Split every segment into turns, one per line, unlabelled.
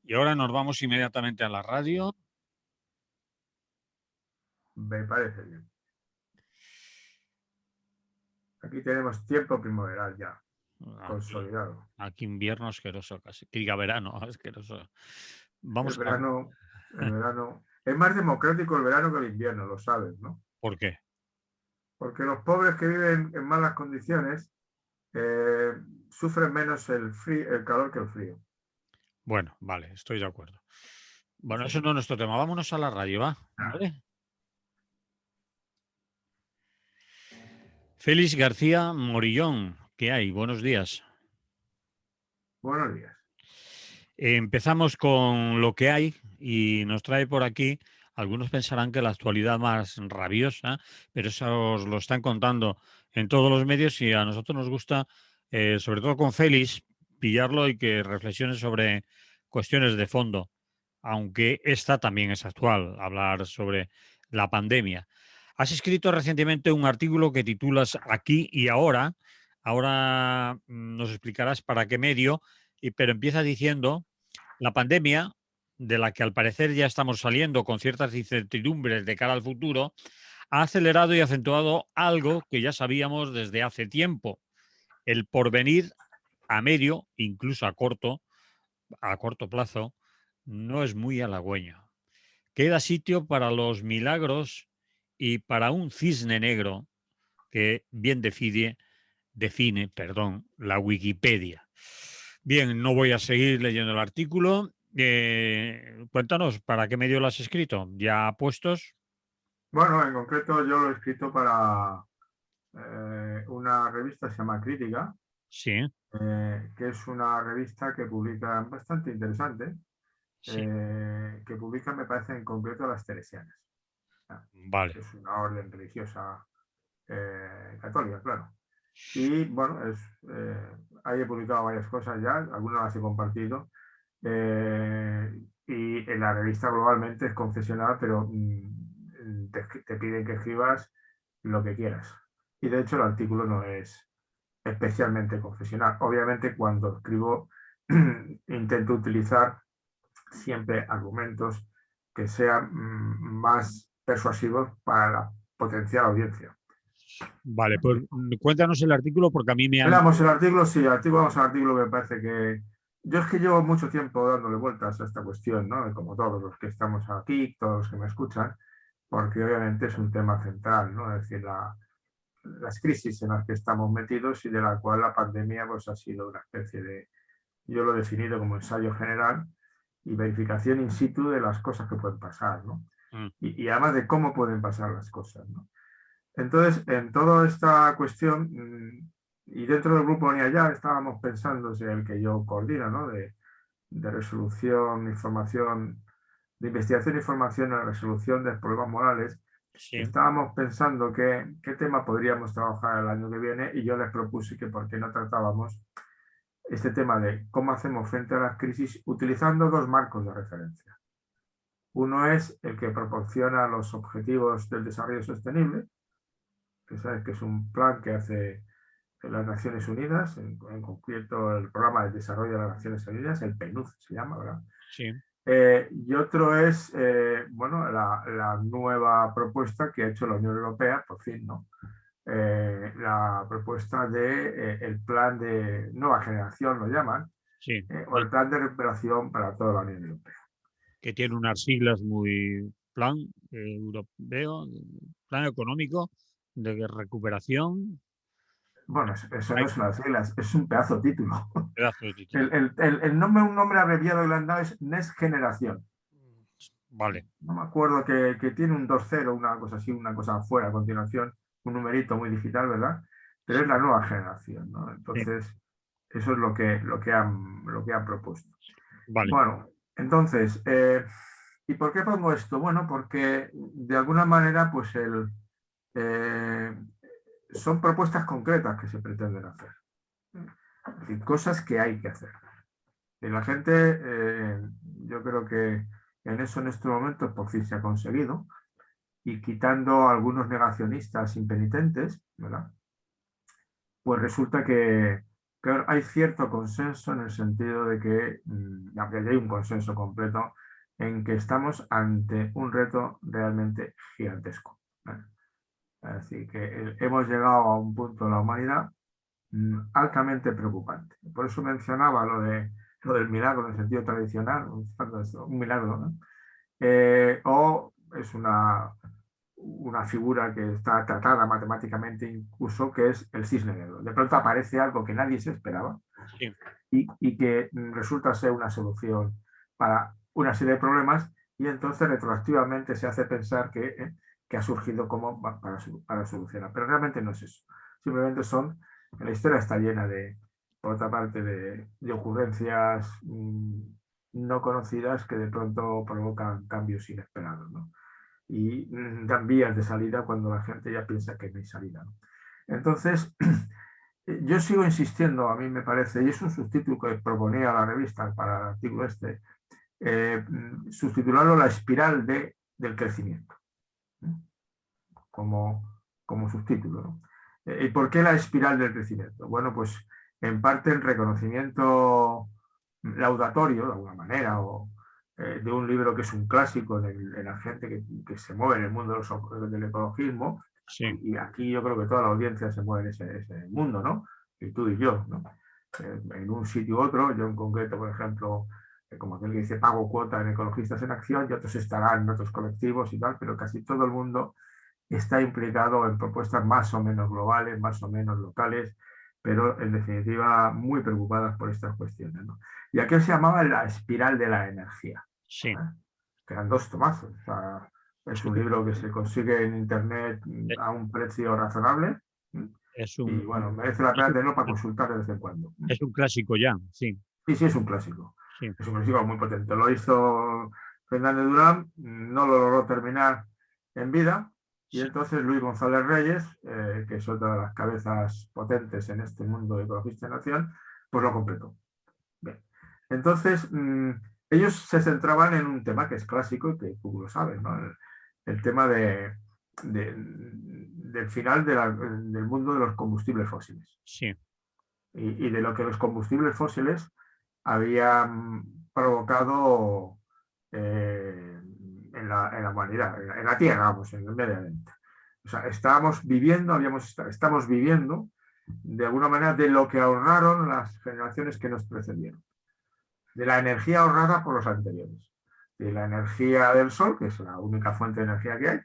Y ahora nos vamos inmediatamente a la radio.
Me parece bien. Aquí tenemos tiempo primaveral ya,
Aquí,
consolidado.
aquí invierno asqueroso casi. Que diga verano asqueroso.
El
Vamos a...
verano, el verano. Es más democrático el verano que el invierno, lo sabes, ¿no?
¿Por qué?
Porque los pobres que viven en malas condiciones eh, sufren menos el calor que el frío.
Bueno, vale, estoy de acuerdo. Bueno,
Sí.
eso no es nuestro tema. Vámonos a la radio, ¿va? ¿Vale? Félix García Morillón, ¿qué hay? Buenos días.
Buenos días.
Empezamos con lo que hay y nos trae por aquí. Algunos pensarán que la actualidad más rabiosa, pero eso os lo están contando en todos los medios y a nosotros nos gusta, sobre todo con Félix, pillarlo y que reflexione sobre cuestiones de fondo, aunque esta también es actual, hablar sobre la pandemia. Has escrito recientemente un artículo que titulas Aquí y ahora. Ahora nos explicarás para qué medio, pero empieza diciendo la pandemia, de la que al parecer ya estamos saliendo con ciertas incertidumbres de cara al futuro, ha acelerado y acentuado algo que ya sabíamos desde hace tiempo. El porvenir a medio, incluso a corto plazo, no es muy halagüeño. Queda sitio para los milagros y para un cisne negro que bien define, la Wikipedia. Bien, no voy a seguir leyendo el artículo. Cuéntanos, ¿para qué medio lo has escrito? ¿Ya puestos?
Bueno, en concreto yo lo he escrito para una revista que se llama Crítica,
Sí,
que es una revista que publica bastante interesante,
sí,
que publica, me parece, en concreto las Teresianas,
vale.
que es una orden religiosa católica, claro. Y bueno, ahí he publicado varias cosas ya, algunas las he compartido. Y en la revista globalmente es confesional, pero te piden que escribas lo que quieras. Y de hecho el artículo no es especialmente confesional. Obviamente cuando escribo intento utilizar siempre argumentos que sean más persuasivos para la potencial audiencia.
Vale, pues cuéntanos el artículo porque a mí me han...
Veamos el artículo, sí, vamos al artículo, me parece que... Yo es que llevo mucho tiempo dándole vueltas a esta cuestión, ¿no? Como todos los que estamos aquí, todos los que me escuchan, porque obviamente es un tema central, ¿no? Es decir, las crisis en las que estamos metidos y de la cual la pandemia pues, ha sido una especie de, yo lo he definido como ensayo general y verificación in situ de las cosas que pueden pasar, ¿no?
Mm,
Y además de cómo pueden pasar las cosas, ¿no? Entonces, en toda esta cuestión, y dentro del grupo Ni Allá estábamos pensando, es el que yo coordino, ¿no? De resolución, información, de investigación e información en la resolución de problemas morales,
sí,
estábamos pensando qué tema podríamos trabajar el año que viene y yo les propuse que por qué no tratábamos este tema de cómo hacemos frente a las crisis utilizando dos marcos de referencia. Uno es el que proporciona los objetivos del desarrollo sostenible, que sabes que es un plan que hace las Naciones Unidas, en concreto el Programa de Desarrollo de las Naciones Unidas, el PNUD se llama, ¿verdad?
sí.
Y otro es, bueno, la nueva propuesta que ha hecho la Unión Europea, por fin, ¿no? La propuesta de el plan de nueva generación, lo llaman,
Sí,
o el plan de recuperación para toda la Unión Europea.
que tiene unas siglas muy plan europeo, plan económico de recuperación,
Bueno, eso no
hay
es una sigla, es un pedazo de título.
pedazo de título.
El nombre, un nombre abreviado que le han dado es Next Generación.
Vale,
No me acuerdo que tiene un 2.0, una cosa así, una cosa afuera a continuación, un numerito muy digital, ¿verdad? Pero es la nueva generación, ¿no?
sí,
Entonces, eso es lo que han propuesto.
vale.
Bueno, entonces, ¿y por qué pongo esto? Bueno, porque de alguna manera, pues eh, son propuestas concretas que se pretenden hacer. Es decir, cosas que hay que hacer. Y la gente, yo creo que en eso en estos momentos por fin se ha conseguido, y quitando a algunos negacionistas impenitentes, ¿verdad? Pues resulta que Claro, hay cierto consenso en el sentido de que, aunque hay un consenso completo, en que estamos ante un reto realmente gigantesco. Así que hemos llegado a un punto de la humanidad altamente preocupante. Por eso mencionaba lo del milagro en el sentido tradicional, un milagro, ¿no? O es una figura que está tratada matemáticamente incluso, que es el cisne negro. De pronto aparece algo que nadie se esperaba
Sí.
y que resulta ser una solución para una serie de problemas y entonces retroactivamente se hace pensar que ha surgido como para solucionar. Pero realmente no es eso. Simplemente la historia está llena por otra parte, de ocurrencias no conocidas que de pronto provocan cambios inesperados, ¿no? Y dan vías de salida cuando la gente ya piensa que no hay salida, ¿no? Entonces, yo sigo insistiendo, a mí me parece, y es un subtítulo que proponía la revista para el artículo subtitularlo La espiral del crecimiento, ¿no? como subtítulo, ¿no? ¿Y por qué la espiral del crecimiento? Bueno, pues en parte el reconocimiento laudatorio, de alguna manera, de un libro que es un clásico en la gente que se mueve en el mundo del ecologismo,
Sí.
y aquí yo creo que toda la audiencia se mueve en ese mundo, ¿no? Y tú y yo, ¿no? En un sitio u otro, yo en concreto, por ejemplo, como aquel que dice pago cuota en Ecologistas en Acción, y otros estarán en otros colectivos y tal, pero casi todo el mundo está implicado en propuestas más o menos globales, más o menos locales, pero en definitiva muy preocupadas por estas cuestiones, ¿no? Y aquí se llamaba la espiral de la energía,
Sí.
¿eh? Que eran 2 tomazos. O sea, es un libro que se consigue en internet
Eh,
a un precio razonable,
Es
y
un,
bueno, merece la
es
pena
un,
tenerlo para consultar de vez en cuando.
es un clásico ya, sí.
Sí, sí, es un clásico.
Sí.
Es un clásico muy potente. Lo hizo Fernández Durán, no lo logró terminar en vida, y
Sí.
entonces Luis González Reyes, que es otra de las cabezas potentes en este mundo de ecologista en acción, pues lo completó. Bien. Entonces, ellos se centraban en un tema que es clásico y que tú lo sabes, ¿no? El tema del final del mundo de los combustibles fósiles
Sí.
y de lo que los combustibles fósiles habían provocado en la humanidad, en la Tierra, vamos, en el medio ambiente. O sea, estamos viviendo de alguna manera de lo que ahorraron las generaciones que nos precedieron, de la energía ahorrada por los anteriores, de la energía del sol, que es la única fuente de energía que hay,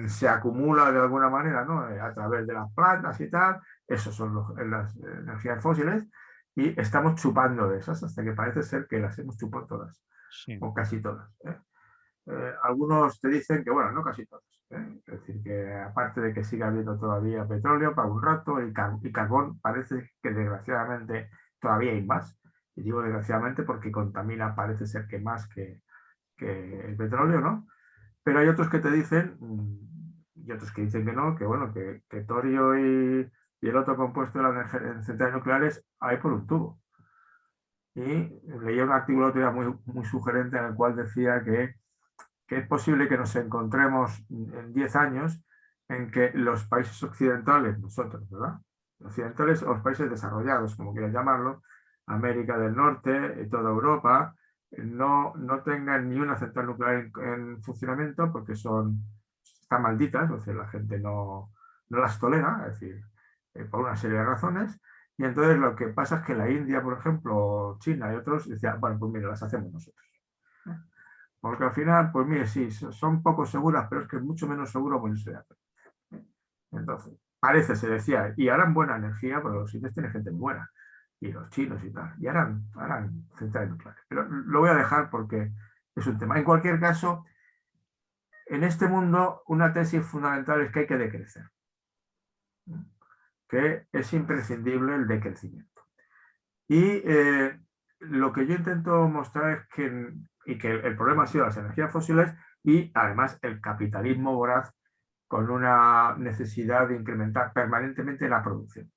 se acumula de alguna manera, ¿no? A través de las plantas y tal, esos son las energías fósiles, y estamos chupando de esas hasta que parece ser que las hemos chupado todas,
Sí.
o casi todas. Algunos te dicen que, bueno, no casi todas. Es decir, que aparte de que siga habiendo todavía petróleo para un rato y carbón, parece que desgraciadamente todavía hay más. Y digo desgraciadamente porque contamina, parece ser que más que el petróleo, ¿no? Pero hay otros que te dicen, y otros que dicen que no, que bueno, que torio y el otro compuesto de las centrales nucleares hay por un tubo. Y leía un artículo otro día muy, muy sugerente en el cual decía que es posible que nos encontremos en 10 años en que los países occidentales, nosotros, ¿verdad? Los occidentales o los países desarrollados, como quieran llamarlo, América del Norte, toda Europa, no tengan ni una central nuclear en funcionamiento porque están malditas, o sea, la gente no las tolera, es decir, por una serie de razones. Y entonces lo que pasa es que la India, por ejemplo, China y otros, decían, bueno, pues mira, las hacemos nosotros. Porque al final, pues mire, sí, son poco seguras, pero es que es mucho menos seguro morirse de hambre. Entonces, parece, se decía, y harán buena energía, porque los indios tienen gente muy buena, y los chinos y tal, y harán centrales nucleares. Pero lo voy a dejar porque es un tema. En cualquier caso, en este mundo, una tesis fundamental es que hay que decrecer, que es imprescindible el decrecimiento. Y lo que yo intento mostrar es que el problema ha sido las energías fósiles y además el capitalismo voraz con una necesidad de incrementar permanentemente la producción.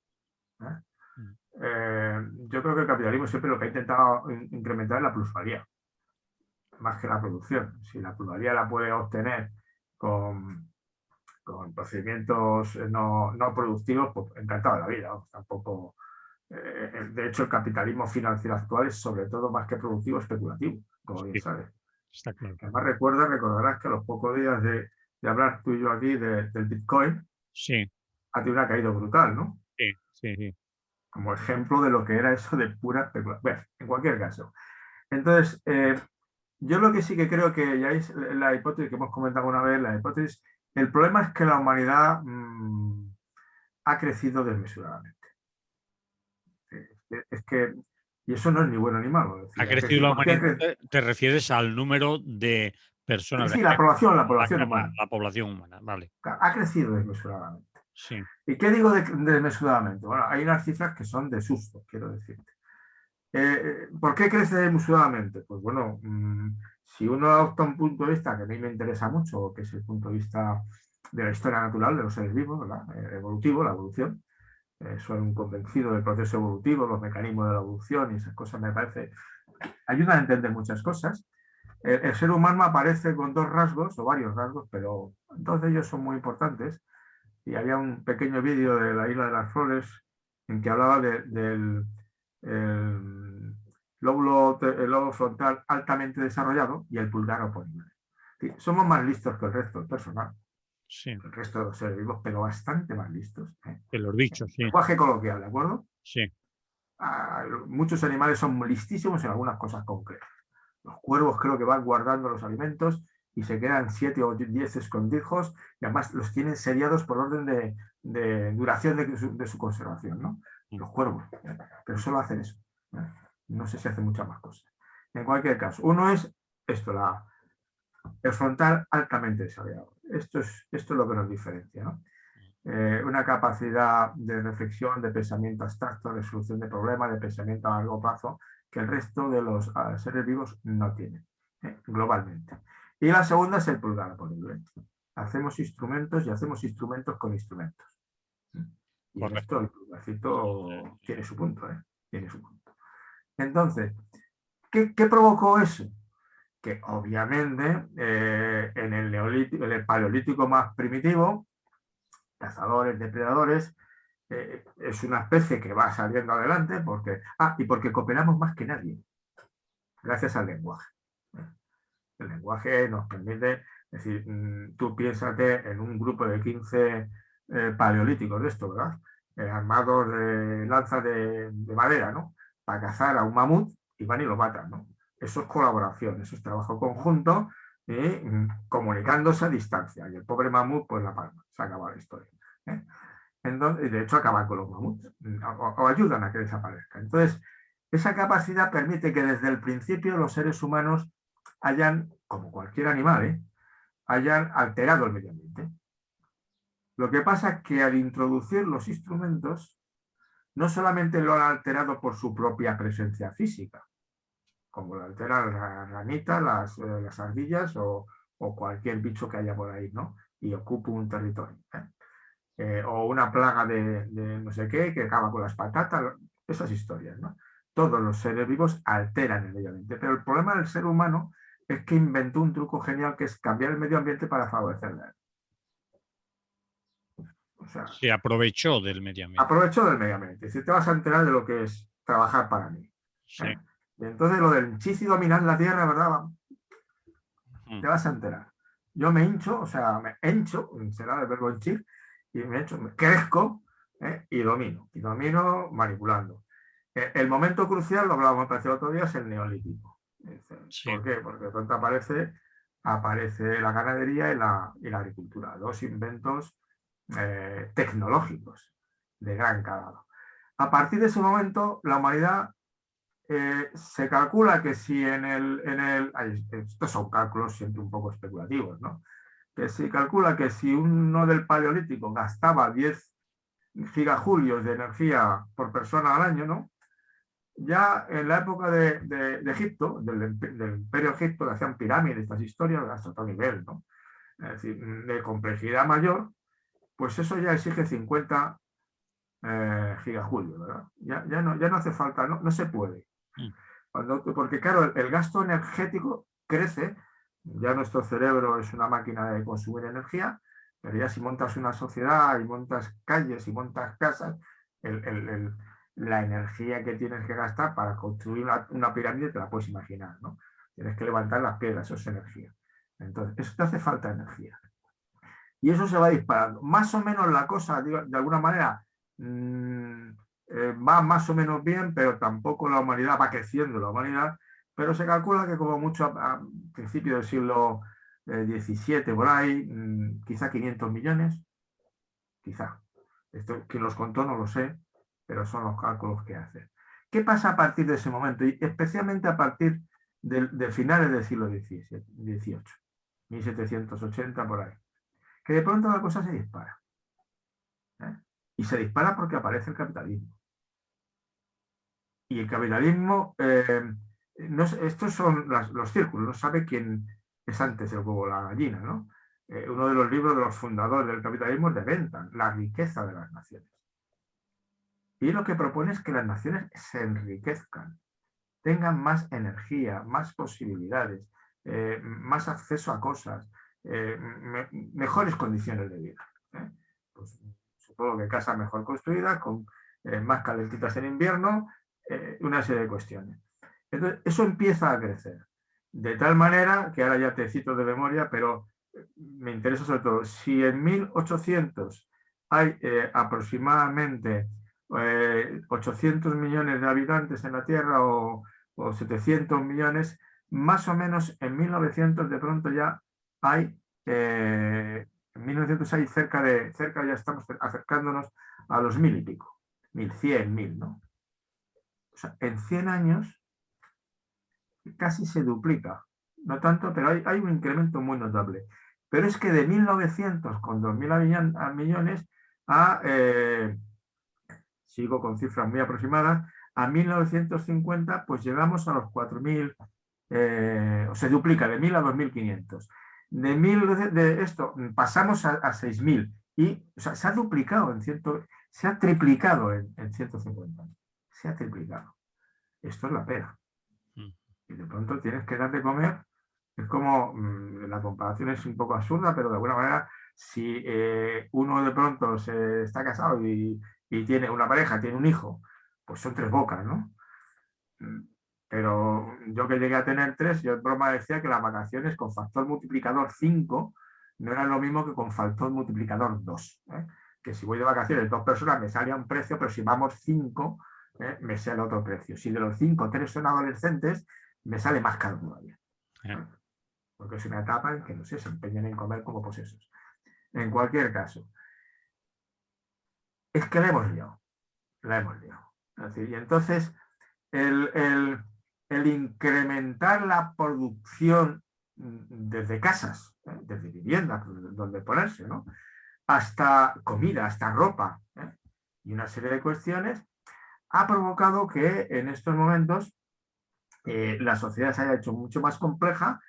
Yo creo que el capitalismo siempre lo que ha intentado incrementar es la plusvalía, más que la producción. Si la plusvalía la puede obtener con procedimientos no productivos, pues encantado de la vida, tampoco De hecho, el capitalismo financiero actual es sobre todo más que productivo, especulativo, como bien
Sí,
sabes.
está claro.
Además, recordarás que a los pocos días de hablar tú y yo aquí del Bitcoin,
Sí,
ha tenido una caída brutal, ¿no?
sí, sí, sí.
Como ejemplo de lo que era eso de pura especulación. Bueno, en cualquier caso. Entonces, yo lo que sí que creo que ya es la hipótesis que hemos comentado una vez, la hipótesis, el problema es que la humanidad ha crecido desmesuradamente. Es que, y eso no es ni bueno ni malo. Es
Ha
decir,
crecido la
¿por qué ha
humanidad,
crecido?
te refieres al número de personas, de
Sí,
gente,
la población humana.
la población humana, vale.
Ha crecido desmesuradamente.
Sí,
¿Y qué digo desmesuradamente? Bueno, hay unas cifras que son de susto, quiero decirte. ¿Por qué crece desmesuradamente? Pues bueno, si uno adopta un punto de vista que a mí me interesa mucho, que es el punto de vista de la historia natural de los seres vivos, ¿verdad? Evolutivo, la evolución. Soy un convencido del proceso evolutivo, los mecanismos de la evolución y esas cosas me parece ayudan a entender muchas cosas. El ser humano aparece con dos rasgos, o varios rasgos, pero dos de ellos son muy importantes. Y había un pequeño vídeo de la Isla de las Flores en que hablaba del el lóbulo frontal altamente desarrollado y el pulgar oponible. Somos más listos que el resto del personal,
sí,
el resto de los seres vivos, pero bastante más listos.
te lo he dicho, sí,
Lenguaje coloquial, ¿de acuerdo?
sí,
Muchos animales son listísimos en algunas cosas concretas. Los cuervos creo que van guardando los alimentos y se quedan 7 o 10 escondrijos y además los tienen seriados por orden de duración de su conservación, ¿no?
mm,
Los cuervos, pero solo hacen eso. No sé si hacen muchas más cosas. En cualquier caso, uno es esto, el frontal altamente desarrollado. Esto es lo que nos diferencia, ¿no? Una capacidad de reflexión, de pensamiento abstracto, de resolución de problemas, de pensamiento a largo plazo, que el resto de los seres vivos no tienen, globalmente. Y la segunda es el pulgar oponible. Hacemos instrumentos y hacemos instrumentos con instrumentos. Y en
correcto.
esto el pulgarcito tiene su punto, tiene su punto. Entonces, ¿qué provocó eso? Que obviamente en el paleolítico más primitivo, cazadores, depredadores, es una especie que va saliendo adelante porque cooperamos más que nadie, gracias al lenguaje. El lenguaje nos permite, es decir, tú piénsate en un grupo de 15 paleolíticos de esto, ¿verdad? Armados de lanzas de madera, ¿no? Para cazar a un mamut y van y lo matan, ¿no? Eso es colaboración, eso es trabajo conjunto y comunicándose a distancia. Y el pobre mamut, pues la palma, se acaba la historia. ¿eh? Entonces, de hecho, acaban con los mamuts o ayudan a que desaparezcan. Entonces, esa capacidad permite que desde el principio los seres humanos hayan, como cualquier animal, hayan alterado el medio ambiente. Lo que pasa es que al introducir los instrumentos, no solamente lo han alterado por su propia presencia física, como lo alteran las ranitas, las ardillas o cualquier bicho que haya por ahí, ¿no? Y ocupe un territorio. O una plaga de no sé qué que acaba con las patatas, esas historias, ¿no? Todos los seres vivos alteran el medio ambiente, pero el problema del ser humano es que inventó un truco genial que es cambiar el medio ambiente para favorecerle. O sea,
Se aprovechó del medio ambiente.
aprovecho del medio ambiente. Si te vas a enterar de lo que es trabajar para mí.
Sí.
¿eh? Y entonces lo del hinchis y dominar la tierra, ¿verdad?
Mm,
Te vas a enterar. Yo me hincho, o sea, me hencho, será el verbo henchir, y me hincho, me crezco y domino manipulando. El momento crucial, lo hablábamos el otro día, es el neolítico.
sí,
¿Por qué? Porque de pronto aparece la ganadería y la agricultura, dos inventos tecnológicos de gran calado. A partir de ese momento, la humanidad se calcula que si estos son cálculos siempre un poco especulativos, ¿no? Que se calcula que si uno del paleolítico gastaba 10 gigajulios de energía por persona al año, ¿no? Ya en la época de Egipto, del imperio Egipto, que hacían pirámides, estas historias, hasta otro nivel, ¿no? Es decir, de complejidad mayor, pues eso ya exige 50 gigajulios, ¿verdad? Ya no hace falta, no se puede.
mm,
Porque claro, el gasto energético crece, ya nuestro cerebro es una máquina de consumir energía, pero ya si montas una sociedad y montas calles y montas casas, el la energía que tienes que gastar para construir una pirámide te la puedes imaginar, ¿no? Tienes que levantar las piedras, eso es energía. Entonces, eso te hace falta energía. Y eso se va disparando. Más o menos la cosa, de alguna manera, va más o menos bien, pero tampoco la humanidad va creciendo, la humanidad, pero se calcula que como mucho a principios del siglo XVII, por ahí, quizá 500 millones, quizá. Esto, quien los contó no lo sé, pero son los cálculos que hacen. ¿Qué pasa a partir de ese momento? Y especialmente a partir de finales del siglo XVIII, 1780 por ahí. Que de pronto la cosa se dispara. ¿eh? Y se dispara porque aparece el capitalismo. Y el capitalismo, estos son los círculos, no sabe quién es antes el huevo o la gallina, ¿no? Uno de los libros de los fundadores del capitalismo es de Bentham, La riqueza de las naciones. Y lo que propone es que las naciones se enriquezcan, tengan más energía, más posibilidades, más acceso a cosas, mejores condiciones de vida. Pues, supongo que casa mejor construida, con más calentitas en invierno, una serie de cuestiones. Entonces, eso empieza a crecer. De tal manera, que ahora ya te cito de memoria, pero me interesa sobre todo, si en 1800 hay aproximadamente 800 millones de habitantes en la Tierra o 700 millones, más o menos en 1900 de pronto ya hay, en 1900 hay cerca ya estamos acercándonos a los 1000 y pico, 1100, 1000, ¿no? O sea, en 100 años casi se duplica, no tanto, pero hay un incremento muy notable. Pero es que de 1900 con 2000 millones a, sigo con cifras muy aproximadas, a 1950 pues llegamos a los 4000, o se duplica de 1000 a 2500. De esto pasamos a 6000 y o sea, se ha duplicado se ha triplicado en 150 años. Se ha triplicado. Esto es la pena. Y de pronto tienes que dar de comer. Es como, la comparación es un poco absurda, pero de alguna manera, si uno de pronto se está casado y tiene una pareja, tiene un hijo, pues son 3 bocas, ¿no? Pero yo que llegué a tener 3, yo en broma decía que las vacaciones con factor multiplicador 5 no eran lo mismo que con factor multiplicador 2. Que si voy de vacaciones 2 personas me sale a un precio, pero si vamos 5, me sale otro precio. Si de los 5, 3 son adolescentes, me sale más caro todavía. Porque es una etapa en que, no sé, se empeñan en comer como posesos. En cualquier caso, es que la hemos liado. La hemos liado. Es decir, y entonces, el incrementar la producción desde casas, desde viviendas, donde ponerse, ¿no? Hasta comida, hasta ropa, y una serie de cuestiones, ha provocado que en estos momentos la sociedad se haya hecho mucho más compleja,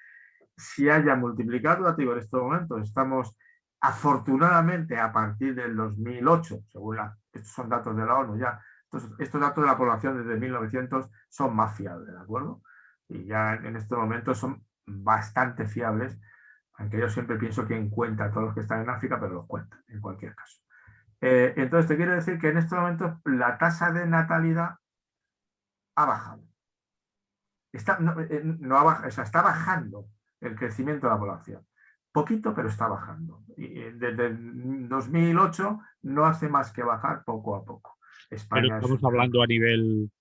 se haya multiplicado, ya te digo, en estos momentos estamos afortunadamente a partir del 2008, según estos son datos de la ONU ya, estos datos de la población desde 1900 son más fiables, ¿de acuerdo? Y ya en estos momentos son bastante fiables, aunque yo siempre pienso que cuenta a todos los que están en África, pero los cuentan en cualquier caso. Entonces te quiero decir que en estos momentos la tasa de natalidad ha bajado. No ha bajado, o sea, está bajando el crecimiento de la población. Poquito, pero está bajando. Y desde el 2008 no hace más que bajar poco a poco.
Pero
España es
estamos hablando a nivel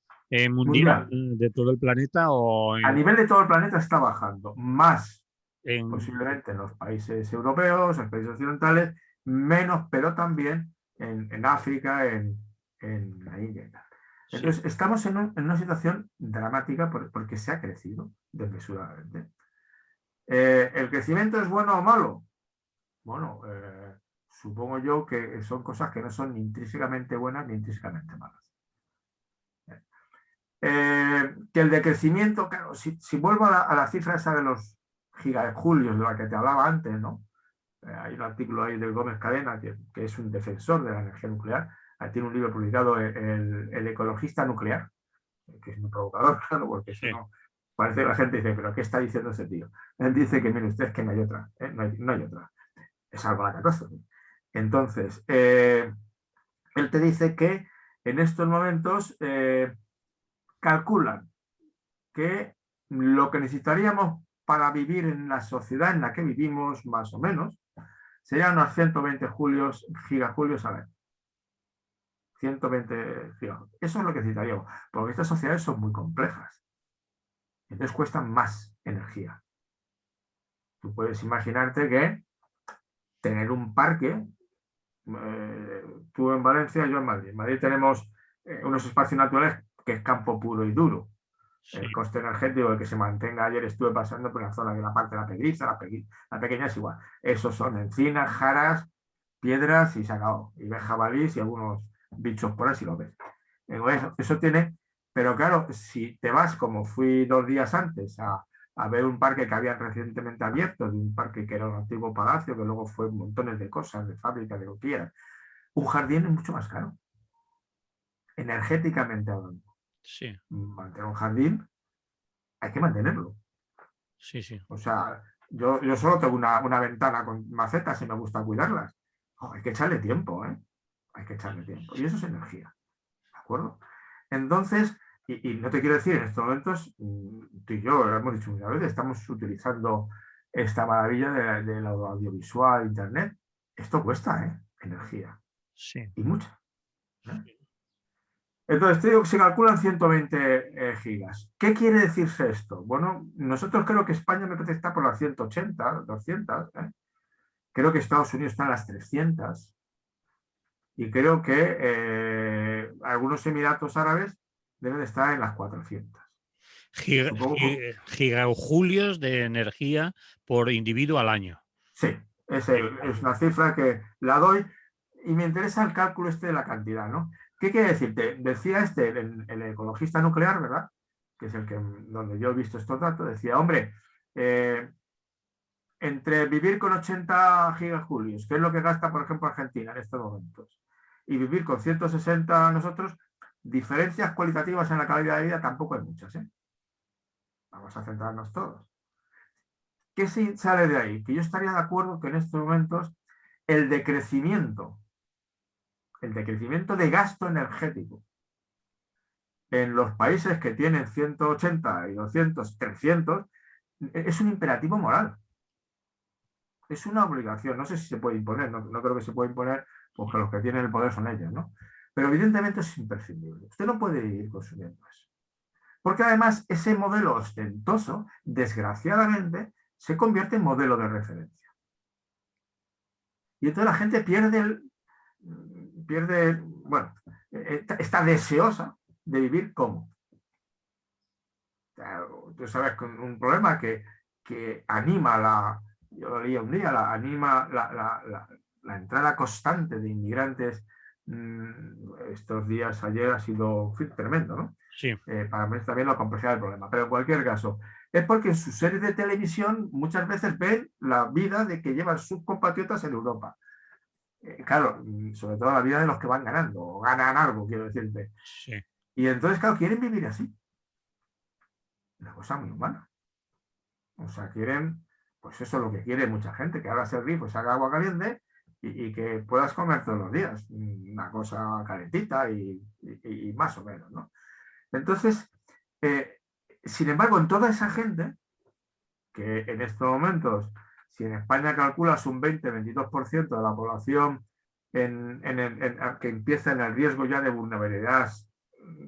mundial,
mundial.
de todo el planeta o
A nivel de todo el planeta está bajando. Más
en...
posiblemente en los países europeos, en los países occidentales, menos, pero también en África, en la India y tal. Entonces, estamos en una situación dramática porque se ha crecido desmesuradamente. ¿El crecimiento es bueno o malo? Bueno, supongo yo que son cosas que no son ni intrínsecamente buenas ni intrínsecamente malas. Que el decrecimiento, claro, si vuelvo a la cifra esa de los gigajulios de la que te hablaba antes, ¿no? Hay un artículo ahí del Gómez Cadena, que es un defensor de la energía nuclear. Tiene un libro publicado, el ecologista nuclear, que es muy provocador, claro, porque si no, parece que la gente dice, pero ¿qué está diciendo ese tío? Él dice que, mire usted, que no hay otra, no hay otra. Es algo la catástrofe. Entonces, él te dice que en estos momentos calculan que lo que necesitaríamos para vivir en la sociedad en la que vivimos, más o menos, serían unos 120 gigajulios al año. 120 gigajulios. Eso es lo que necesitaríamos, porque estas sociedades son muy complejas. Entonces cuestan más energía. Tú puedes imaginarte que tener un parque, tú en Valencia, yo en Madrid. En Madrid tenemos unos espacios naturales que es campo puro y duro.
Sí,
El coste energético de que se mantenga. Ayer estuve pasando por la zona de la parte de la Pedriza, la pequeña es igual. Esos son encinas, jaras, piedras y se acabó. Y ves jabalís y algunos bichos por ahí si lo ves. Eso tiene, pero claro, si te vas, como fui 2 días antes, a ver un parque que habían recientemente abierto, de un parque que era un antiguo palacio, que luego fue montones de cosas, de fábrica, de lo que quieras. Un jardín es mucho más caro, energéticamente hablando.
sí,
Mantener un jardín hay que mantenerlo.
sí, sí.
O sea, yo solo tengo una ventana con macetas y me gusta cuidarlas. Oh, hay que echarle tiempo, ¿eh? Hay que echarle tiempo. Y eso es energía. ¿De acuerdo? Entonces, y no te quiero decir, en estos momentos, tú y yo lo hemos dicho muchas veces, estamos utilizando esta maravilla de lo audiovisual, internet. Esto cuesta, ¿eh? Energía.
Sí.
Y mucha. ¿Eh? Entonces, te digo que se calculan 120 gigas. ¿Qué quiere decirse esto? Bueno, nosotros creo que España me parece que está por las 180, 200. Creo que Estados Unidos está en las 300. Y creo que algunos Emiratos Árabes deben estar en las 400. Supongo que
Gigajulios de energía por individuo al año.
sí, es una cifra que la doy y me interesa el cálculo este de la cantidad, ¿no? ¿Qué quiere decirte? Decía el ecologista nuclear, ¿verdad? Que es el que donde yo he visto estos datos, decía, hombre, entre vivir con 80 gigajulios, que es lo que gasta, por ejemplo, Argentina en estos momentos, y vivir con 160 nosotros, diferencias cualitativas en la calidad de vida tampoco hay muchas, ¿eh? Vamos a centrarnos todos. ¿Qué sale de ahí? Que yo estaría de acuerdo que en estos momentos el decrecimiento de gasto energético en los países que tienen 180 y 200, 300, es un imperativo moral. Es una obligación. No sé si se puede imponer, no creo que se pueda imponer porque los que tienen el poder son ellos, ¿no? Pero evidentemente es imprescindible. Usted no puede ir consumiendo eso. Porque además ese modelo ostentoso, desgraciadamente, se convierte en modelo de referencia. Y entonces la gente bueno, está deseosa de vivir como. Tú sabes, con un problema que anima yo lo leía un día, anima la entrada constante de inmigrantes estos días, ayer ha sido tremendo, ¿no?
Sí.
Para ver también la complejidad del problema. Pero en cualquier caso, es porque en sus series de televisión muchas veces ven la vida de que llevan sus compatriotas en Europa. Claro, sobre todo la vida de los que van ganando, o ganan algo, quiero decirte.
Sí.
Y entonces, claro, quieren vivir así. Una cosa muy humana. O sea, quieren, pues eso es lo que quiere mucha gente, que ahora se rico, se haga agua caliente y que puedas comer todos los días. Una cosa calentita y más o menos, ¿no? Entonces, sin embargo, en toda esa gente, que en estos momentos, si en España calculas un 20-22% de la población que empieza en el riesgo ya de vulnerabilidad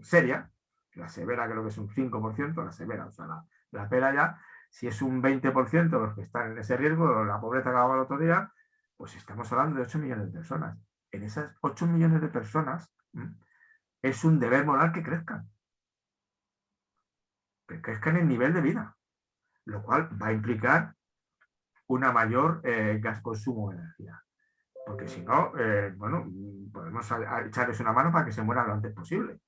seria, la severa creo que es un 5%, la severa, o sea, la pera ya, si es un 20% los que están en ese riesgo, la pobreza que hablaba el otro día, pues estamos hablando de 8 millones de personas. En esas 8 millones de personas es un deber moral que crezcan en nivel de vida, lo cual va a implicar una mayor gas consumo de energía. Porque si no, bueno, podemos echarles una mano para que se mueran lo antes posible.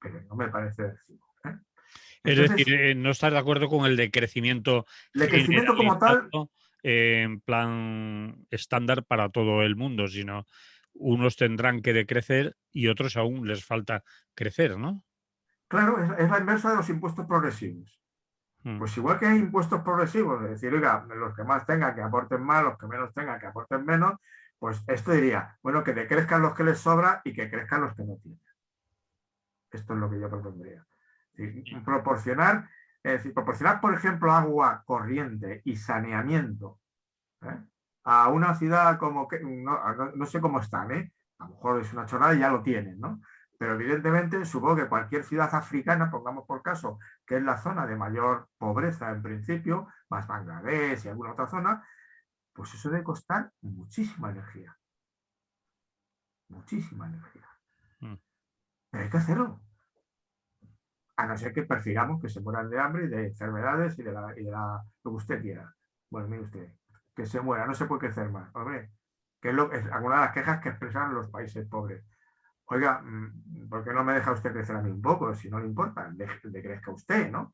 Pero no me parece decisivo.
Es
Entonces,
decir, no estás de acuerdo con el decrecimiento
el crecimiento como tal,
generalizado en plan estándar para todo el mundo, sino unos tendrán que decrecer y otros aún les falta crecer, ¿no?
claro, es la inversa de los impuestos progresivos.
Mm.
Pues igual que hay impuestos progresivos, es decir, oiga, los que más tengan que aporten más, los que menos tengan que aporten menos, Pues esto diría, bueno, que decrezcan los que les sobra y que crezcan los que no tienen. Esto es lo que yo propondría. Proporcionar, es decir, proporcionar, por ejemplo, agua corriente y saneamiento, ¿eh? A una ciudad como que, no sé cómo están, ¿eh? A lo mejor es una chorrada y ya lo tienen, ¿no? Pero evidentemente supongo que cualquier ciudad africana, pongamos por caso, que es la zona de mayor pobreza en principio, más Bangladesh y alguna otra zona, pues eso debe costar muchísima energía. Muchísima energía.
Mm.
Pero hay que hacerlo. A no ser que perfigamos que se mueran de hambre y de enfermedades y de lo que usted quiera. Bueno, mire usted, que se muera, no se puede crecer más. Hombre, que es alguna de las quejas que expresan los países pobres. Oiga, ¿por qué no me deja usted crecer a mí un poco? Si no le importa, de crezca usted, ¿no?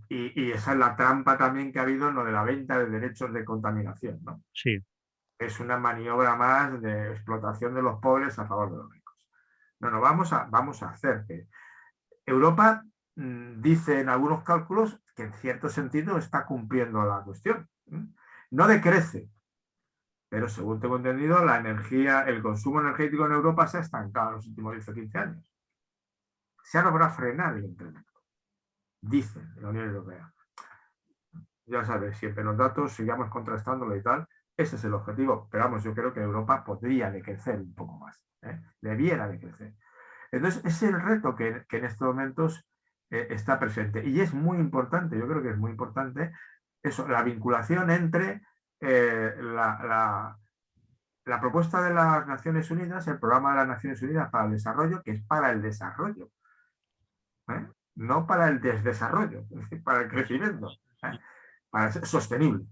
Y esa es la trampa también que ha habido en lo de la venta de derechos de contaminación, ¿no?
Sí.
Es una maniobra más de explotación de los pobres a favor de los ricos. No, vamos a hacer que Europa dice en algunos cálculos que en cierto sentido está cumpliendo la cuestión. No decrece, pero según tengo entendido, la energía, el consumo energético en Europa se ha estancado en los últimos 10 o 15 años. Se ha logrado frenar el incremento, dice la Unión Europea. Ya sabes, siempre los datos, sigamos contrastándolo y tal, ese es el objetivo. Pero vamos, yo creo que Europa podría decrecer un poco más, debiera decrecer. Entonces, ese es el reto que en estos momentos está presente. Y es muy importante, yo creo que es muy importante, eso, la vinculación entre la propuesta de las Naciones Unidas, el programa de las Naciones Unidas para el desarrollo, que es para el desarrollo, no para el desdesarrollo, es decir, para el crecimiento, para ser sostenible.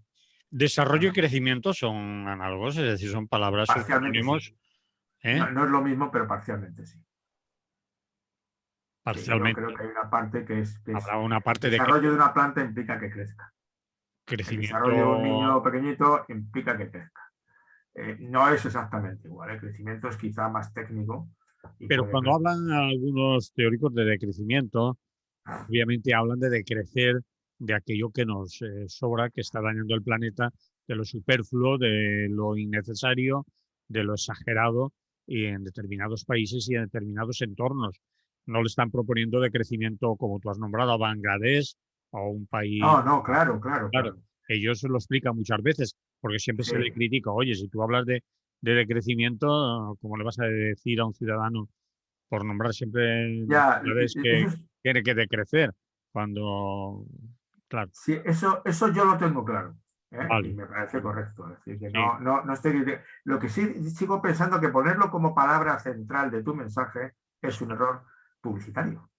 Desarrollo y crecimiento son análogos, es decir, son palabras o sinónimos.
Sí. No es lo mismo, pero parcialmente sí.
Parcialmente.
Yo creo que hay una parte que es
habrá una parte
el desarrollo de una planta implica que crezca.
crecimiento.
El desarrollo de un niño pequeñito implica que crezca. No es exactamente igual, el crecimiento es quizá más técnico.
Pero cuando hablan algunos teóricos de decrecimiento, obviamente hablan de decrecer de aquello que nos sobra, que está dañando el planeta, de lo superfluo, de lo innecesario, de lo exagerado, y en determinados países y en determinados entornos. No le están proponiendo decrecimiento, como tú has nombrado, a Bangladesh o un país.
No, claro.
Ellos lo explican muchas veces, porque siempre se le critica, oye, si tú hablas de decrecimiento, ¿cómo le vas a decir a un ciudadano, por nombrar siempre que tiene que decrecer? Cuando, claro.
Sí, eso yo lo tengo claro.
Vale.
Y me parece correcto. Es decir, que no estoy. Lo que sí sigo pensando que ponerlo como palabra central de tu mensaje es un error publicitario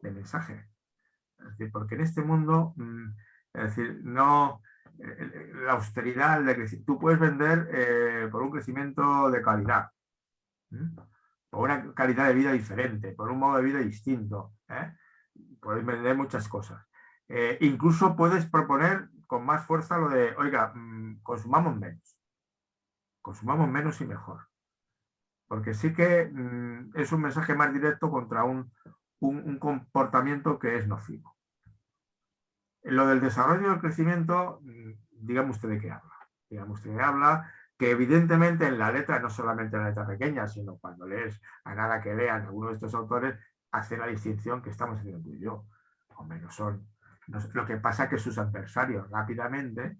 de mensaje. Es decir, porque en este mundo, es decir, no. La austeridad, tú puedes vender por un crecimiento de calidad, por una calidad de vida diferente, por un modo de vida distinto. Puedes vender muchas cosas. Incluso puedes proponer con más fuerza lo de, oiga, consumamos menos y mejor. Porque sí que es un mensaje más directo contra un comportamiento que es nocivo. Lo del desarrollo y el crecimiento, dígame usted de qué habla. Dígame usted de qué habla, que evidentemente en la letra, no solamente en la letra pequeña, sino cuando lees a nada que lean alguno de estos autores, hace la distinción que estamos haciendo tú y yo. Hombre, no son. Lo que pasa es que sus adversarios rápidamente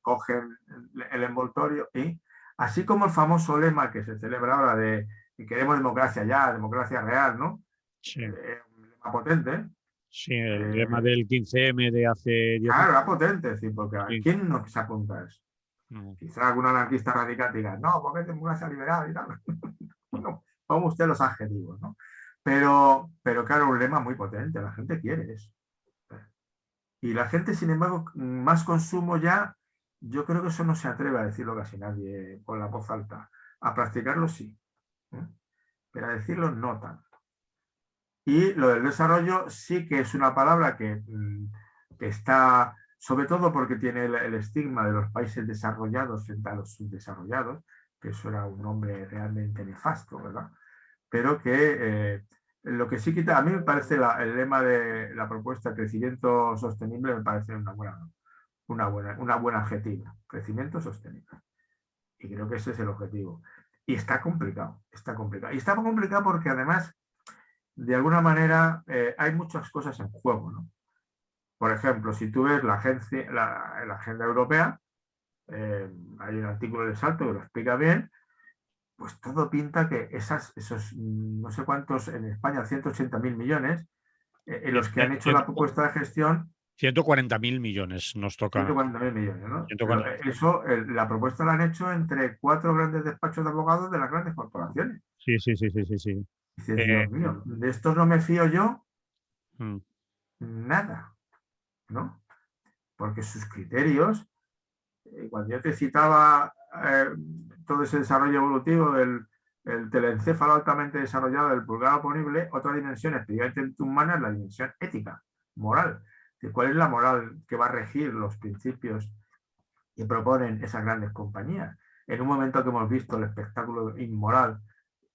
cogen el envoltorio y, así como el famoso lema que se celebra ahora de queremos democracia ya, democracia real, ¿no?
Sí.
Un lema potente.
Sí, el lema del 15M de hace 10 años.
Claro, era potente, sí, porque
Sí.
¿quién no se apunta a eso?
No.
Quizá algún anarquista radical diga, no, porque es democracia liberal y tal. Bueno, ponga usted los adjetivos, ¿no? Pero claro, un lema muy potente, la gente quiere eso. Y la gente, sin embargo, más consumo ya, yo creo que eso no se atreve a decirlo casi nadie con la voz alta. A practicarlo sí, pero a decirlo no tanto. Y lo del desarrollo sí que es una palabra que está, sobre todo porque tiene el estigma de los países desarrollados frente a los subdesarrollados, que eso era un nombre realmente nefasto, ¿verdad? Pero que lo que sí quita, a mí me parece el lema de la propuesta crecimiento sostenible, me parece una buena adjetiva, crecimiento sostenible. Y creo que ese es el objetivo. Y está complicado, está complicado. Y está complicado porque además, de alguna manera, hay muchas cosas en juego, ¿no? Por ejemplo, si tú ves la agenda europea, hay un artículo de Salto que lo explica bien, pues todo pinta que esos no sé cuántos, en España 180.000 millones, en los que han hecho la propuesta de gestión,
140.000 millones nos toca.
140.000 millones, ¿no? Pero
140.
eso, la propuesta la han hecho entre 4 grandes despachos de abogados de las grandes corporaciones.
Sí, sí, sí, sí, sí, sí.
Dices, Dios mío, de estos no me fío yo nada, ¿no? Porque sus criterios, cuando yo te citaba todo ese desarrollo evolutivo del el telencéfalo altamente desarrollado del pulgar oponible, otra dimensión especialmente humana es la dimensión ética, moral. ¿Cuál es la moral que va a regir los principios que proponen esas grandes compañías? En un momento que hemos visto el espectáculo inmoral,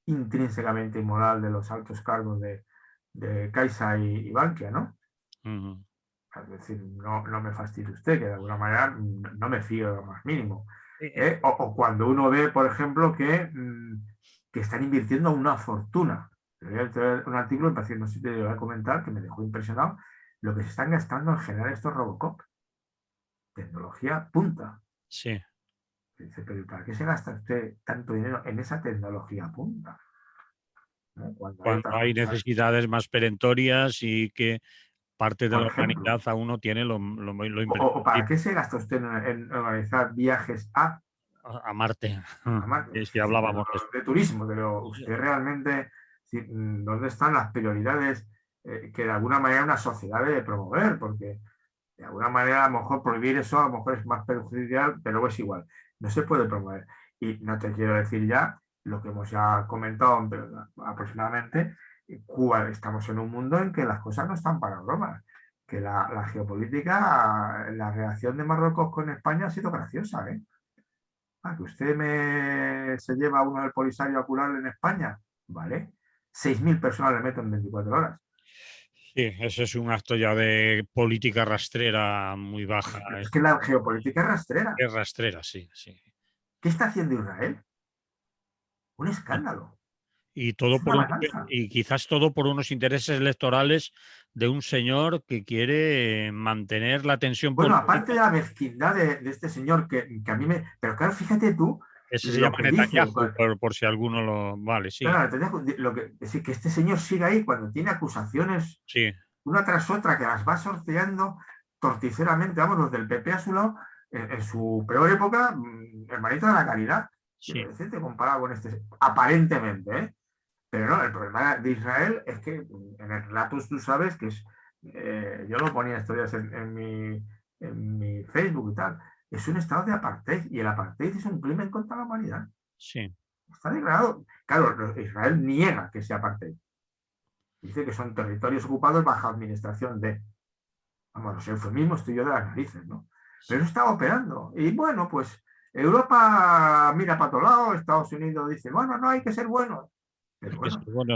intrínsecamente inmoral de los altos cargos de Caixa y Bankia, ¿no? Es decir, no me fastidie usted, que de alguna manera no me fío lo más mínimo. O cuando uno ve, por ejemplo, que están invirtiendo una fortuna. Un artículo, no sé si te lo voy a comentar, que me dejó impresionado, lo que se están gastando en generar estos Robocop. Tecnología punta.
Sí.
Dice, pero ¿para qué se gasta usted tanto dinero en esa tecnología punta? ¿No? Cuando
hay necesidades más perentorias y que parte de la humanidad aún no tiene lo
¿O para qué se gasta usted en organizar viajes a
Marte?
Marte?
Si hablábamos
de turismo, pero usted realmente, ¿dónde están las prioridades que de alguna manera una sociedad debe promover? Porque de alguna manera a lo mejor prohibir eso a lo mejor es más perjudicial, pero es igual, no se puede promover. Y no te quiero decir ya lo que hemos ya comentado aproximadamente, Cuba, estamos en un mundo en que las cosas no están para bromas, que la geopolítica, la reacción de Marruecos con España ha sido graciosa, ¿eh? Que usted se lleva a uno del Polisario a curarle en España, ¿vale? 6.000 personas le meten en 24 horas.
Sí, ese es un acto ya de política rastrera muy baja.
Es que la geopolítica es rastrera.
Es rastrera, sí, sí.
¿Qué está haciendo Israel? Un escándalo.
Y todo y quizás todo por unos intereses electorales de un señor que quiere mantener la tensión
política.
política.
Aparte de la mezquindad de este señor que a mí me... Pero claro, fíjate tú...
Ese se llama Netanyahu, por si alguno lo... Vale, sí.
Claro, es que este señor sigue ahí cuando tiene acusaciones una tras otra que las va sorteando torticeramente, vamos, los del PP a su lado, en su peor época, hermanito de la caridad. Sí. Decente comparado con este, aparentemente, ¿eh? Pero no, el problema de Israel es que en el relato tú sabes que es, yo lo ponía estos días en mi Facebook y tal, es un estado de apartheid y el apartheid es un crimen contra la humanidad.
Sí.
Está declarado. Claro, Israel niega que sea apartheid. Dice que son territorios ocupados bajo administración de... Vamos, los eufemismos estoy yo de las narices, ¿no? Pero eso está operando. Y bueno, pues Europa mira para otro lado, Estados Unidos dice, bueno, no hay que ser buenos.
Pero bueno,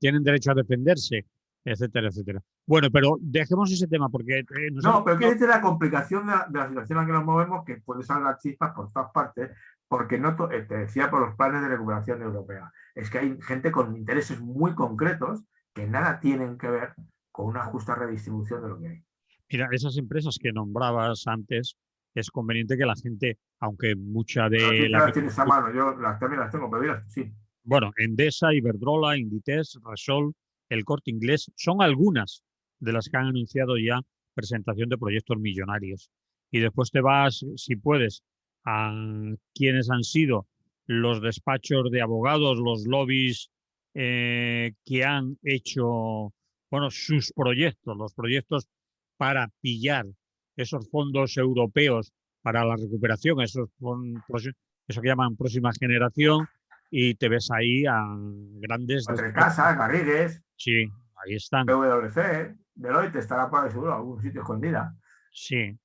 tienen derecho a defenderse, etcétera, etcétera. Bueno, pero dejemos ese tema porque...
no, pero quiere decir la complicación de la situación en la que nos movemos, que puede salir chispas por todas partes, porque no te decía por los planes de recuperación europea. Es que hay gente con intereses muy concretos que nada tienen que ver con una justa redistribución de lo que hay.
Mira, esas empresas que nombrabas antes, es conveniente que la gente, aunque mucha de...
Pero las tienes a mano, yo también las tengo, pero dirás, sí.
Bueno, Endesa, Iberdrola, Inditex, Repsol, El Corte Inglés, son algunas de las que han anunciado ya presentación de proyectos millonarios. Y después te vas, si puedes, a quienes han sido los despachos de abogados, los lobbies que han hecho, bueno, sus proyectos, los proyectos para pillar esos fondos europeos para la recuperación, eso que llaman próxima generación, y te ves ahí a grandes...
Casa, Garrigues.
Sí, ahí están.
PwC, Deloitte estará por ahí seguro, algún sitio escondida.
Sí.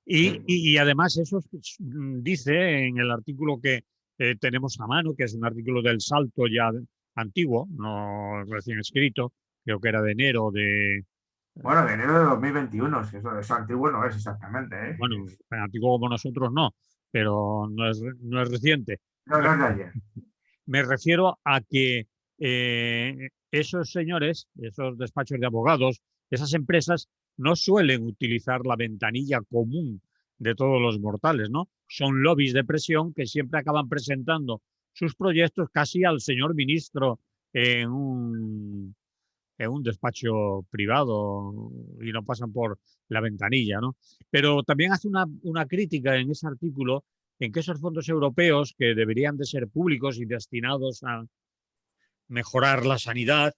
Y además eso dice en el artículo que tenemos a mano, que es un artículo del Salto ya antiguo, no recién escrito, creo que era de enero de...
Bueno, de enero de 2021, eso antiguo no es exactamente.
Bueno, antiguo como nosotros no, pero no es reciente.
No, no es de ayer.
Me refiero a que esos señores, esos despachos de abogados, esas empresas no suelen utilizar la ventanilla común de todos los mortales, ¿no? Son lobbies de presión que siempre acaban presentando sus proyectos casi al señor ministro en un despacho privado y no pasan por la ventanilla, ¿no? Pero también hace una crítica en ese artículo en que esos fondos europeos que deberían de ser públicos y destinados a mejorar la sanidad,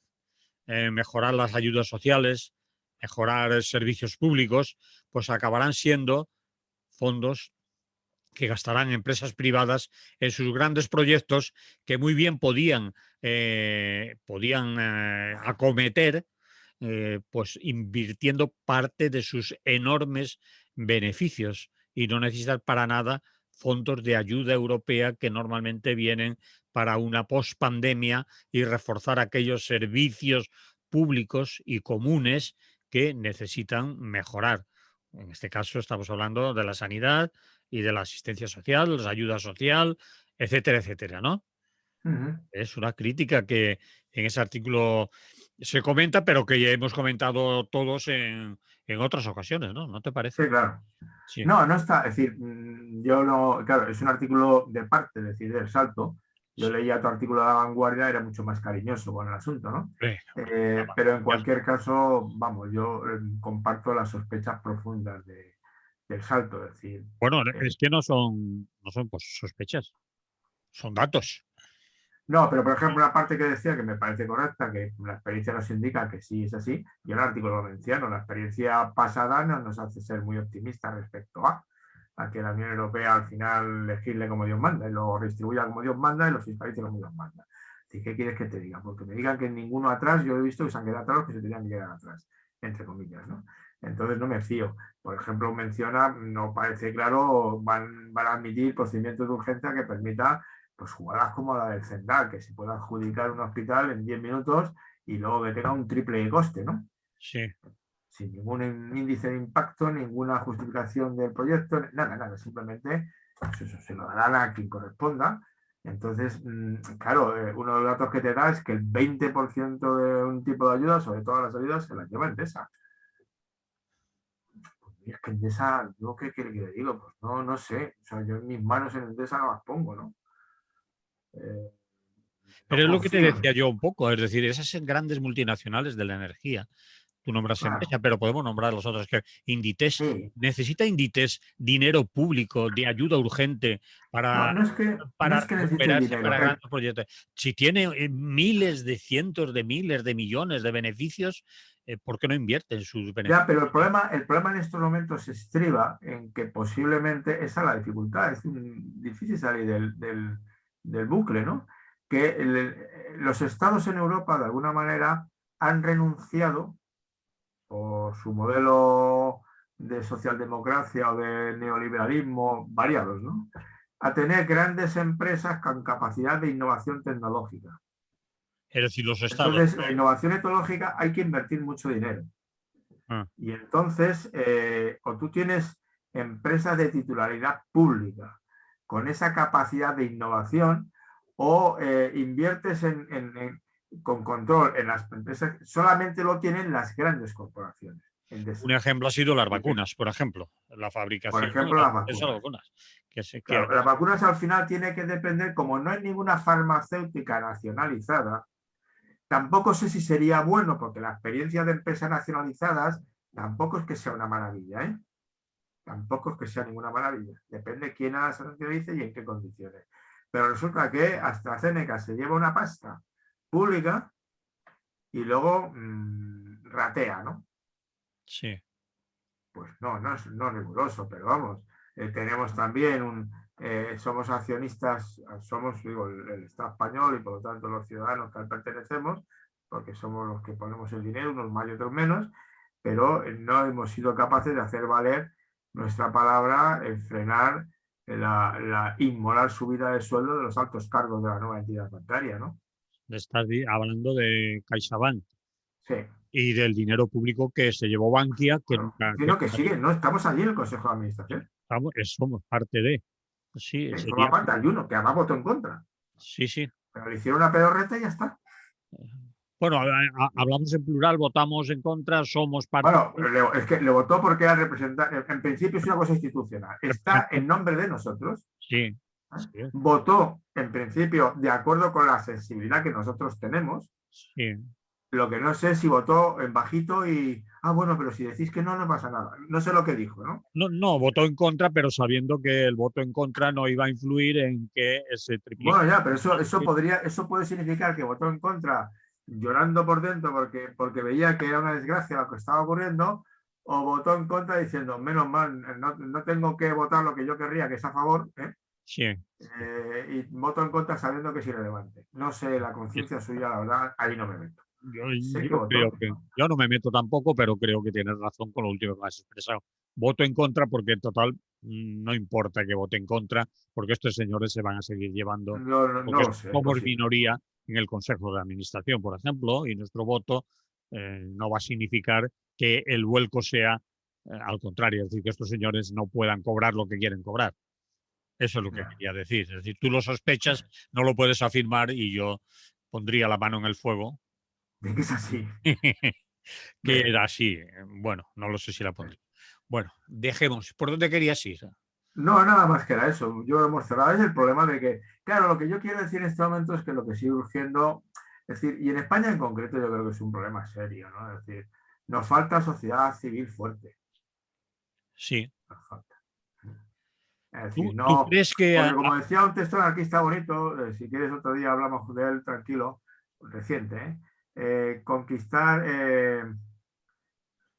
mejorar las ayudas sociales, mejorar servicios públicos, pues acabarán siendo fondos que gastarán empresas privadas en sus grandes proyectos que muy bien podían acometer, pues invirtiendo parte de sus enormes beneficios y no necesitar para nada fondos de ayuda europea que normalmente vienen para una pospandemia y reforzar aquellos servicios públicos y comunes que necesitan mejorar. En este caso estamos hablando de la sanidad y de la asistencia social, la ayuda social, etcétera, etcétera, ¿no?
Ujú.
Es una crítica que en ese artículo se comenta, pero que ya hemos comentado todos en otras ocasiones, ¿no? ¿No te parece?
Sí, claro.
Sí,
No, no está, es decir, yo no, claro, es un artículo de parte, es decir, del Salto. Yo
sí.
leía tu artículo de La Vanguardia, era mucho más cariñoso con el asunto, ¿no?
Hombre, la
Pero en
vanguardia.
cualquier caso, vamos, yo comparto las sospechas profundas del Salto, es decir,
Bueno,
eh,
es que no son pues, sospechas, son datos.
no, pero por ejemplo, una parte que decía que me parece correcta, que la experiencia nos indica que sí es así, yo en el artículo lo menciono, la experiencia pasada no nos hace ser muy optimistas respecto a que la Unión Europea al final legisle como Dios manda y lo distribuya como Dios manda y lo fiscalice como Dios manda. Así, ¿qué quieres que te diga? Porque me digan que ninguno atrás, yo he visto que se han quedado atrás los que se tenían que quedar atrás, entre comillas, ¿no? Entonces no me fío. Por ejemplo, menciona, no parece claro, van a admitir procedimientos de urgencia que permita pues jugadas como la del Zendal, que se pueda adjudicar un hospital en 10 minutos y luego que tenga un triple de coste, ¿no?
Sí.
Sin ningún índice de impacto, ninguna justificación del proyecto, nada, nada, simplemente pues eso se lo darán a quien corresponda. Entonces, claro, uno de los datos que te da es que el 20% de un tipo de ayuda, sobre todas las ayudas, se las lleva Endesa. Pues es que Endesa, ¿yo qué quiere que le digo? Pues no, no sé. O sea, yo en mis manos en Endesa no las pongo, ¿no? Eh, no
Pero es lo que te
confío.
decía yo un poco, es decir, esas grandes multinacionales de la energía, tú nombras
Claro,
Endesa, pero podemos nombrar los otros que Inditex,
sí.
¿necesita Inditex dinero público de ayuda urgente
No,
para,
no
para
es que necesite el
recuperarse
dinero.
para grandes proyectos? Si tiene miles de cientos de miles de millones de beneficios, ¿por qué no invierte en sus
Ya,
beneficios?
pero el problema en estos momentos se estriba en que posiblemente esa es la dificultad. Es difícil salir del bucle, ¿no? Que los estados en Europa, de alguna manera, han renunciado por su modelo de socialdemocracia o de neoliberalismo variados, ¿no? A tener grandes empresas con capacidad de innovación tecnológica.
Es decir, los estados.
Entonces, la innovación tecnológica hay que invertir mucho dinero.
Ah,
Y entonces, o tú tienes empresas de titularidad pública con esa capacidad de innovación o inviertes con control en las empresas, solamente lo tienen las grandes corporaciones.
un ejemplo ha sido las
Y que,
vacunas, por ejemplo, la
por
fabricación
ejemplo, las
de esas
vacunas.
vacunas. Que
Claro, las vacunas al final tiene que depender, como no hay ninguna farmacéutica nacionalizada, tampoco sé si sería bueno, porque la experiencia de empresas nacionalizadas tampoco es que sea una maravilla, ¿eh? Tampoco es que sea ninguna maravilla. Depende quién las dice y en qué condiciones. Pero resulta que AstraZeneca se lleva una pasta pública y luego ratea, ¿no?
sí.
Pues no, no es riguroso, pero vamos. Tenemos también somos accionistas, somos digo, el Estado español y por lo tanto los ciudadanos que al pertenecemos, porque somos los que ponemos el dinero, unos más y otros menos, pero no hemos sido capaces de hacer valer nuestra palabra en frenar la inmoral subida de sueldo de los altos cargos de la nueva entidad bancaria, ¿no?
Estás hablando de CaixaBank
Sí,
y del dinero público que se llevó Bankia, que
claro.
nunca, que
Sino que sigue, no estamos allí en el Consejo de Administración.
somos parte de. Sí,
Forma
sería.
parte, hay uno que además votó en contra.
Sí, sí.
Pero le hicieron una pedorreta y ya está.
Bueno, hablamos en plural, votamos en contra, somos parte.
Bueno, es que le votó porque era representante. En principio es una cosa institucional. Está en nombre de nosotros.
Sí,
¿Eh?
sí,
Votó, en principio, de acuerdo con la sensibilidad que nosotros tenemos.
sí.
Lo que no sé si votó en bajito y. Ah, bueno, pero si decís que no, no pasa nada. No sé lo que dijo, ¿no?
No, no, votó en contra, pero sabiendo que el voto en contra no iba a influir en que se triplique.
Bueno, ya, pero eso puede significar que votó en contra llorando por dentro porque veía que era una desgracia lo que estaba ocurriendo, o votó en contra diciendo, menos mal, no tengo que votar lo que yo querría, que es a favor, ¿eh?
Sí.
Y voto en contra sabiendo que es irrelevante. No sé, la conciencia suya, la verdad, ahí no me meto. Sé que
Yo creo
votó.
que, yo no me meto tampoco, pero creo que tienes razón con lo último que has expresado. Voto en contra porque en total no importa que vote en contra, porque estos señores se van a seguir llevando,
No
porque
lo sé, es
somos
posible.
minoría en el Consejo de Administración, por ejemplo, y nuestro voto no va a significar que el vuelco sea al contrario, es decir, que estos señores no puedan cobrar lo que quieren cobrar. Eso es lo que
Ya,
quería decir. Es decir, tú lo sospechas, no lo puedes afirmar y yo pondría la mano en el fuego
de que es así.
que
Bien.
era así. Bueno, no lo sé si la pondría. Bueno, dejemos. ¿Por dónde querías ir?
No, nada más que era eso. Yo lo hemos cerrado. Es el problema de que, claro, lo que yo quiero decir en este momento es que lo que sigue urgiendo, es decir, y en España en concreto yo creo que es un problema serio, ¿no? Es decir, nos falta sociedad civil fuerte.
Sí.
Nos falta. Es decir,
¿Tú
no,
crees que
porque como decía un texto anarquista bonito, si quieres otro día hablamos de él tranquilo, reciente, ¿eh? Conquistar,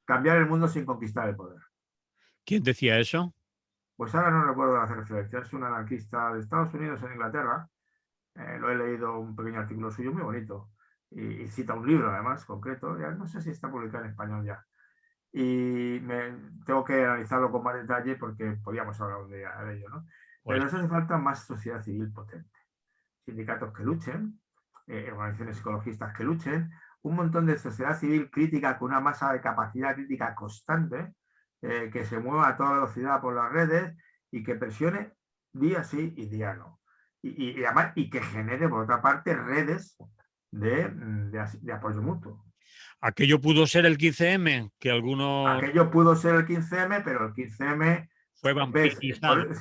cambiar el mundo sin conquistar el poder.
quién decía eso?
Pues ahora no recuerdo la referencia, es un anarquista de Estados Unidos en Inglaterra. Lo he leído un pequeño artículo suyo muy bonito y cita un libro además concreto, ya no sé si está publicado en español ya. Y tengo que analizarlo con más detalle porque podíamos hablar de ello, ¿no? Pero
Pues
nos hace falta más sociedad civil potente. Sindicatos que luchen, organizaciones ecologistas que luchen, un montón de sociedad civil crítica con una masa de capacidad crítica constante, que se mueva a toda velocidad por las redes y que presione día sí y día no. Además, y que genere, por otra parte, redes de apoyo mutuo.
aquello pudo ser el 15M, que algunos
Aquello pudo ser el 15M, pero el 15M, ves,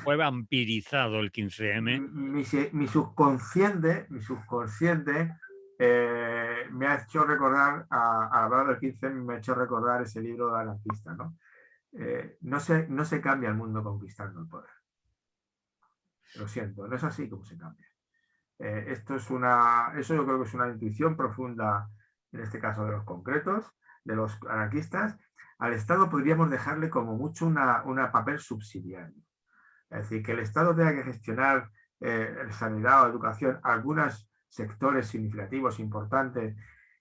fue vampirizado el 15M.
mi subconsciente me ha hecho recordar, al hablar del 15M, me ha hecho recordar ese libro de anarquista, ¿no? No se cambia el mundo conquistando el poder. Lo siento, no es así como se cambia. Eso yo creo que es una intuición profunda, en este caso de los concretos, de los anarquistas. Al Estado podríamos dejarle como mucho una papel subsidiario. Es decir, que el Estado tenga que gestionar sanidad o educación, algunos sectores significativos, importantes,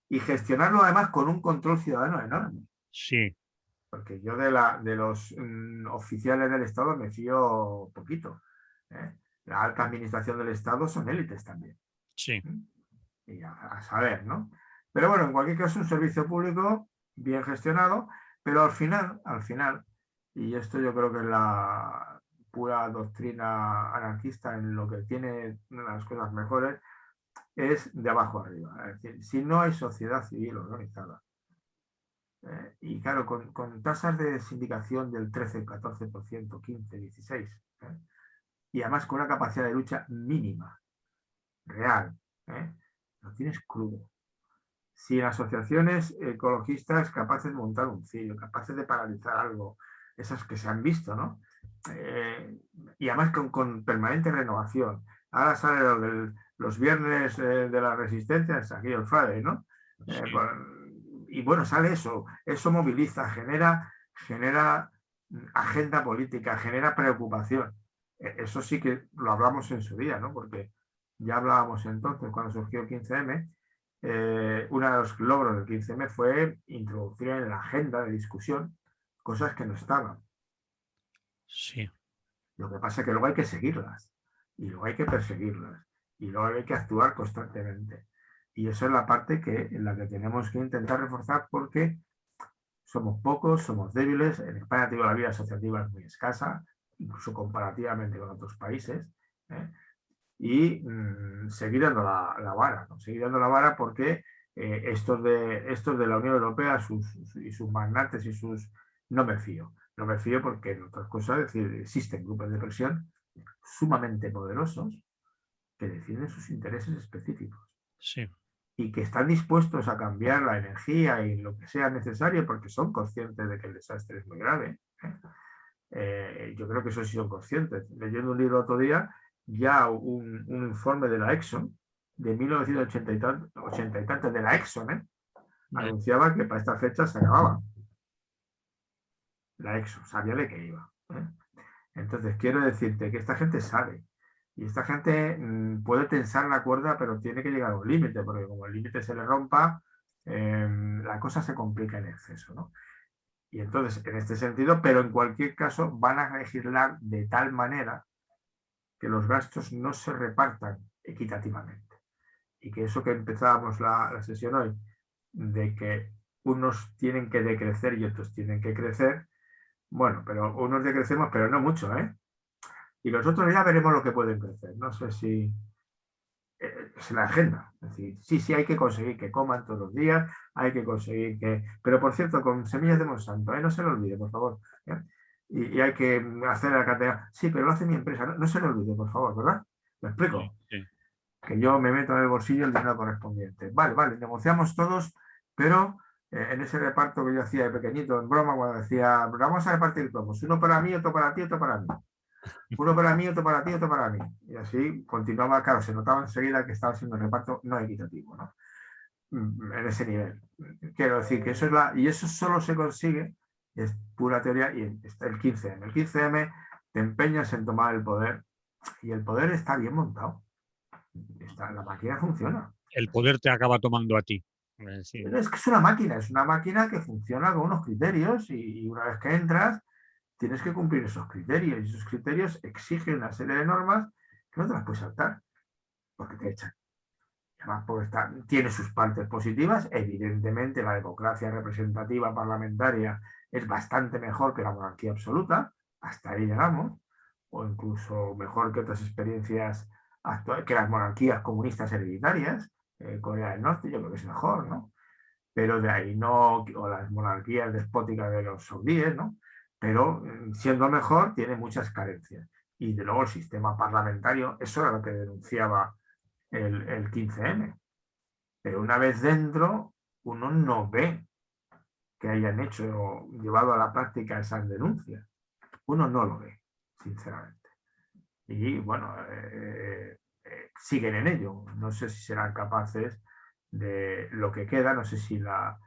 y gestionarlo además con un control ciudadano enorme.
Sí,
Porque yo de los oficiales del Estado me fío poquito. ¿Eh? La alta administración del Estado son élites también.
sí.
Y a saber, ¿no? Pero bueno, en cualquier caso, un servicio público bien gestionado, pero al final, y esto yo creo que es la pura doctrina anarquista en lo que tiene una de las cosas mejores, es de abajo arriba. Es decir, si no hay sociedad civil organizada, y claro, con tasas de sindicación del 13, 14%, 15, 16%, y además con una capacidad de lucha mínima, real, lo tienes crudo. Sin asociaciones ecologistas capaces de montar un cillo, capaces de paralizar algo, esas que se han visto, ¿no? Y además con permanente renovación. Ahora sale los viernes de la resistencia, es aquí el Friday, ¿no?
Sí.
Y bueno, sale eso moviliza, genera agenda política, genera preocupación. Eso sí que lo hablamos en su día, ¿no? Porque ya hablábamos entonces, cuando surgió el 15M, uno de los logros del 15M fue introducir en la agenda de discusión cosas que no estaban.
Sí.
Lo que pasa es que luego hay que seguirlas y luego hay que perseguirlas y luego hay que actuar constantemente. Y eso es la parte en la que tenemos que intentar reforzar porque somos pocos, somos débiles. En España, digo, la vida asociativa es muy escasa. incluso comparativamente con otros países, ¿eh? Y seguir dando la vara, ¿no? Seguir dando la vara porque estos de la Unión Europea y sus magnates y sus... No me fío. No me fío porque, en otras cosas, es decir, existen grupos de presión sumamente poderosos que defienden sus intereses específicos.
Sí.
Y que están dispuestos a cambiar la energía y lo que sea necesario porque son conscientes de que el desastre es muy grave. Yo creo que eso sí son conscientes. Leyendo un libro otro día, ya un informe de la Exxon, de 1980 y tantos, de la Exxon, anunciaba que para esta fecha se acababa. La Exxon, sabía de qué iba. Entonces, quiero decirte que esta gente sabe. Y esta gente puede tensar la cuerda, pero tiene que llegar a un límite, porque como el límite se le rompa, la cosa se complica en exceso, ¿no? Y entonces, en este sentido, pero en cualquier caso, van a legislar de tal manera que los gastos no se repartan equitativamente. Y que eso que empezábamos la sesión hoy, de que unos tienen que decrecer y otros tienen que crecer, bueno, pero unos decrecemos, pero no mucho, ¿eh? Y los otros ya veremos lo que pueden crecer. No sé si es la agenda. Es decir, sí, hay que conseguir que coman todos los días, hay que conseguir que... Pero por cierto, con semillas de Monsanto, no se lo olvide, por favor. Y hay que hacer la cantidad. Sí, pero lo hace mi empresa, no se lo olvide, por favor, ¿verdad? ¿Me explico?
Sí.
Que yo me meto en el bolsillo el dinero correspondiente. Vale, negociamos todos, pero en ese reparto que yo hacía de pequeñito, en broma, cuando decía, vamos a repartir cromos, uno para mí, otro para ti, otro para mí. Uno para mí, otro para ti, otro para mí. Y así continuaba, claro, se notaba enseguida que estaba siendo un reparto no equitativo, ¿no? En ese nivel. Quiero decir que eso es y eso solo se consigue, es pura teoría, y está el 15M. El 15M te empeñas en tomar el poder y el poder está bien montado. La máquina funciona.
El poder te acaba tomando a ti. Sí.
Es que es una máquina que funciona con unos criterios y una vez que entras tienes que cumplir esos criterios y esos criterios exigen una serie de normas que no te las puedes saltar porque te echan. Además, porque tiene sus partes positivas. Evidentemente, la democracia representativa parlamentaria es bastante mejor que la monarquía absoluta. Hasta ahí llegamos. O incluso mejor que otras experiencias actuales, que las monarquías comunistas hereditarias. Corea del Norte, yo creo que es mejor, ¿no? Pero de ahí no, o las monarquías despóticas de los saudíes, ¿no? Pero siendo mejor, tiene muchas carencias. Y de luego el sistema parlamentario, eso era lo que denunciaba el 15M. Pero una vez dentro, uno no ve que hayan hecho o llevado a la práctica esas denuncias. Uno no lo ve, sinceramente. Y bueno, siguen en ello. No sé si serán capaces de lo que queda, no sé si la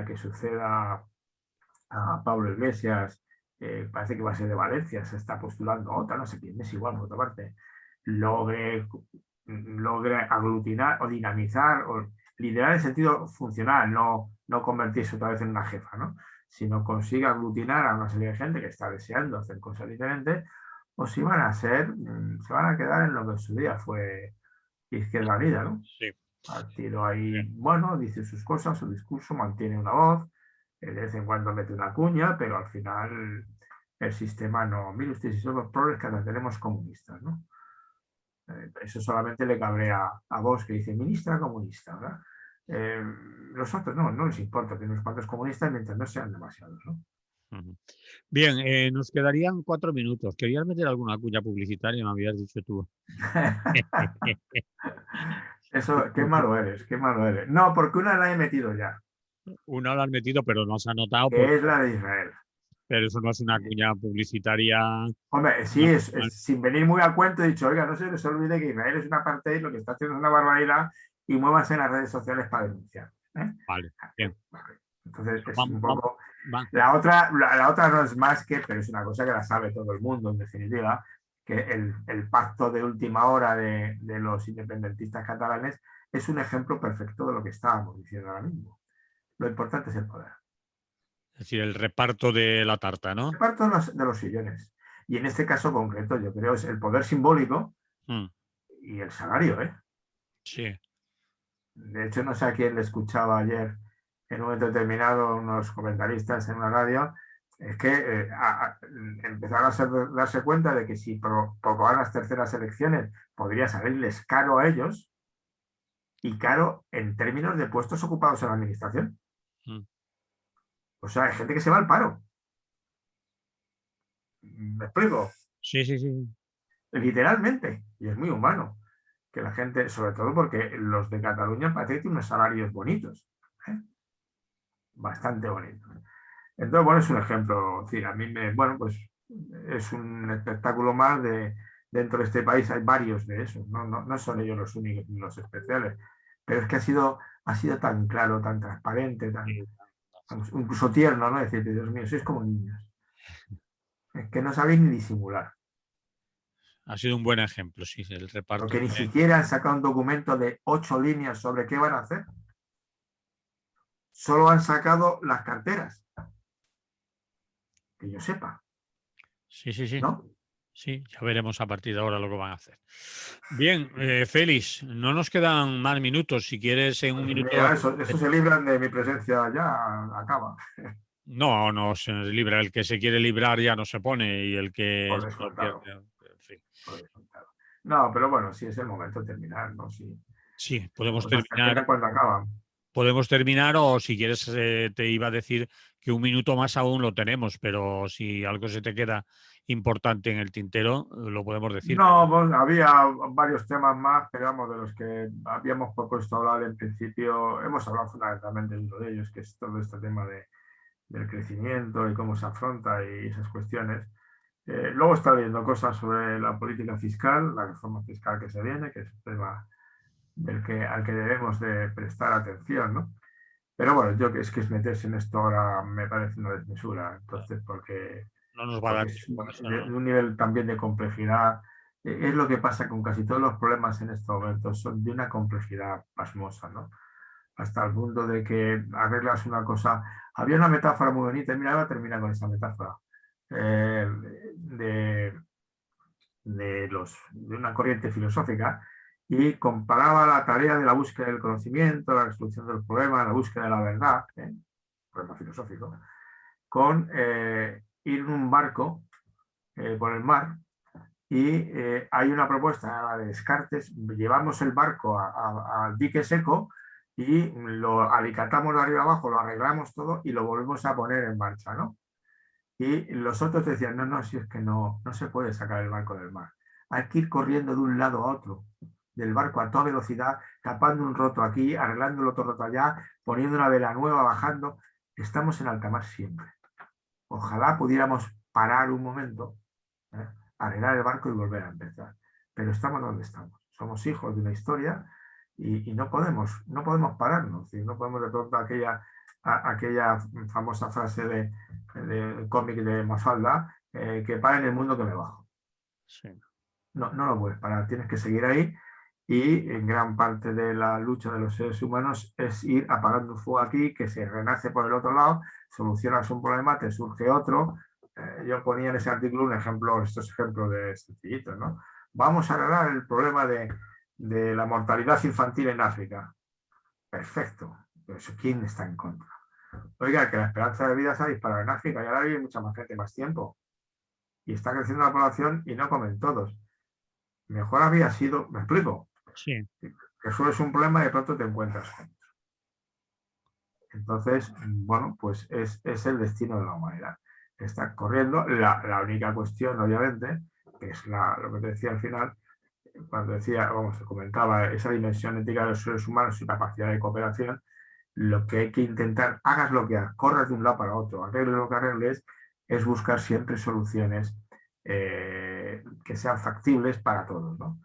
que suceda a Pablo Iglesias, parece que va a ser de Valencia, se está postulando otra, no sé quién es igual, por otra parte, logre aglutinar o dinamizar o liderar en sentido funcional, no convertirse otra vez en una jefa, ¿no? Sino consiga aglutinar a una serie de gente que está deseando hacer cosas diferentes, o si van a se van a quedar en lo que en su día fue Izquierda Unida, ¿no?
Sí.
Partido ahí, bueno, dice sus cosas, su discurso, mantiene una voz, de vez en cuando mete una cuña, pero al final el sistema no. Mire usted, si son los progres que las tenemos comunistas, ¿no? Eso solamente le cabrea a vos que dice ministra comunista, ¿verdad? Los otros no les importa tener unos cuantos comunistas mientras no sean demasiados, ¿no?
Bien, nos quedarían 4 minutos. ¿Querías meter alguna cuña publicitaria? Me habías dicho tú.
Eso, qué malo eres, qué malo eres. No, porque una la he metido ya.
Una la has metido, pero no se ha notado.
Que es la de Israel.
Pero eso no es una cuña publicitaria.
Hombre, sí, sin venir muy al cuento, he dicho, oiga, no se les olvide que Israel es una parte de lo que está haciendo es una barbaridad y muévanse en las redes sociales para denunciar.
Vale, bien.
Entonces, es un poco... La otra no es más que, pero es una cosa que la sabe todo el mundo, en definitiva, que el pacto de última hora de los independentistas catalanes es un ejemplo perfecto de lo que estábamos diciendo ahora mismo. Lo importante es el poder.
Es decir, el reparto de la tarta, ¿no?
El reparto de los sillones. Y en este caso concreto, yo creo, es el poder simbólico y el salario, ¿eh?
Sí.
De hecho, no sé a quién le escuchaba ayer en un momento determinado unos comentaristas en una radio Es que empezaron a darse cuenta de que si proponían las terceras elecciones podría salirles caro a ellos y caro en términos de puestos ocupados en la administración.
Mm.
O sea, hay gente que se va al paro. ¿Me explico?
Sí, sí, sí.
Literalmente. Y es muy humano que la gente, sobre todo porque los de Cataluña parece que tienen unos salarios bonitos. ¿eh? Bastante bonitos. Entonces, bueno, es un ejemplo. Es decir, a mí bueno, pues es un espectáculo más dentro de este país. Hay varios de esos. No son ellos los únicos, los especiales. Pero es que ha sido tan claro, tan transparente,
Sí.
incluso tierno, ¿no? Decir, Dios mío, sois como niños. Es que no sabéis ni disimular.
Ha sido un buen ejemplo, sí, el reparto
Porque ni
de...
siquiera han sacado un documento de 8 líneas sobre qué van a hacer. Solo han sacado las carteras. Que yo sepa,
Sí, sí, sí.
¿no?
Sí, ya veremos a partir de ahora lo que van a hacer. Bien, Félix, no nos quedan más minutos. Si quieres, en un
Pues
minuto...
mira, eso se libran de mi presencia ya, acaba.
No, no se libra. El que se quiere librar ya no se pone y el que
Por
lo
descontado.
pierde, en fin.
Por descontado. No, pero bueno, sí es el momento de terminar, ¿no? Sí.
Sí,
Las cosas terminan cuando acaban.
podemos terminar o si quieres te iba a decir que un minuto más aún lo tenemos, pero si algo se te queda importante en el tintero, lo podemos decir.
No, pues, había varios temas más, pero vamos, de los que habíamos propuesto hablar en principio, hemos hablado fundamentalmente de uno de ellos, que es todo este tema del crecimiento y cómo se afronta y esas cuestiones. Luego está viendo cosas sobre la política fiscal, la reforma fiscal que se viene, que es un tema al que debemos de prestar atención, ¿no? Pero bueno, es que es meterse en esto ahora me parece una desmesura, entonces,
No nos va a
porque
dar
es
tiempo a
de
hacerlo.
un nivel también de complejidad. Es lo que pasa con casi todos los problemas en estos momentos, son de una complejidad pasmosa, ¿no? Hasta el punto de que arreglas una cosa. Había una metáfora muy bonita, y mira, voy a terminar con esa metáfora, eh, de, de una corriente filosófica y comparaba la tarea de la búsqueda del conocimiento, la resolución de los problemas, la búsqueda de la verdad, problema filosófico, con ir en un barco por el mar y hay una propuesta de Descartes, llevamos el barco al dique seco y lo alicatamos de arriba abajo, lo arreglamos todo y lo volvemos a poner en marcha, ¿no? Y los otros decían, no, si es que no se puede sacar el barco del mar. Hay que ir corriendo de un lado a otro, del barco a toda velocidad, tapando un roto aquí, arreglando el otro roto allá, poniendo una vela nueva, bajando. Estamos en alta mar siempre. Ojalá pudiéramos parar un momento, arreglar el barco y volver a empezar. Pero estamos donde estamos. Somos hijos de una historia y no podemos pararnos. No podemos de pronto aquella famosa frase del cómic de Mafalda, que para en el mundo que me bajo.
Sí.
No lo puedes parar, tienes que seguir ahí y en gran parte de la lucha de los seres humanos es ir apagando un fuego aquí, que se renace por el otro lado, solucionas un problema, te surge otro. Yo ponía en ese artículo estos ejemplos de sencillitos, ¿no? Vamos a arreglar el problema de la mortalidad infantil en África. Perfecto. Pero ¿quién está en contra? Oiga, que la esperanza de vida se ha disparado en África y ahora vive mucha más gente más tiempo. Y está creciendo la población y no comen todos. Mejor había sido, ¿me explico?
Sí.
Que resuelves un problema y de pronto te encuentras con otro. Entonces, bueno, pues es el destino de la humanidad. Está corriendo. La única cuestión, obviamente, que es lo que te decía al final, cuando comentaba esa dimensión ética de los seres humanos y capacidad de cooperación, lo que hay que intentar, hagas lo que hagas, corras de un lado para otro, arregles lo que arregles, es buscar siempre soluciones que sean factibles para todos, ¿no?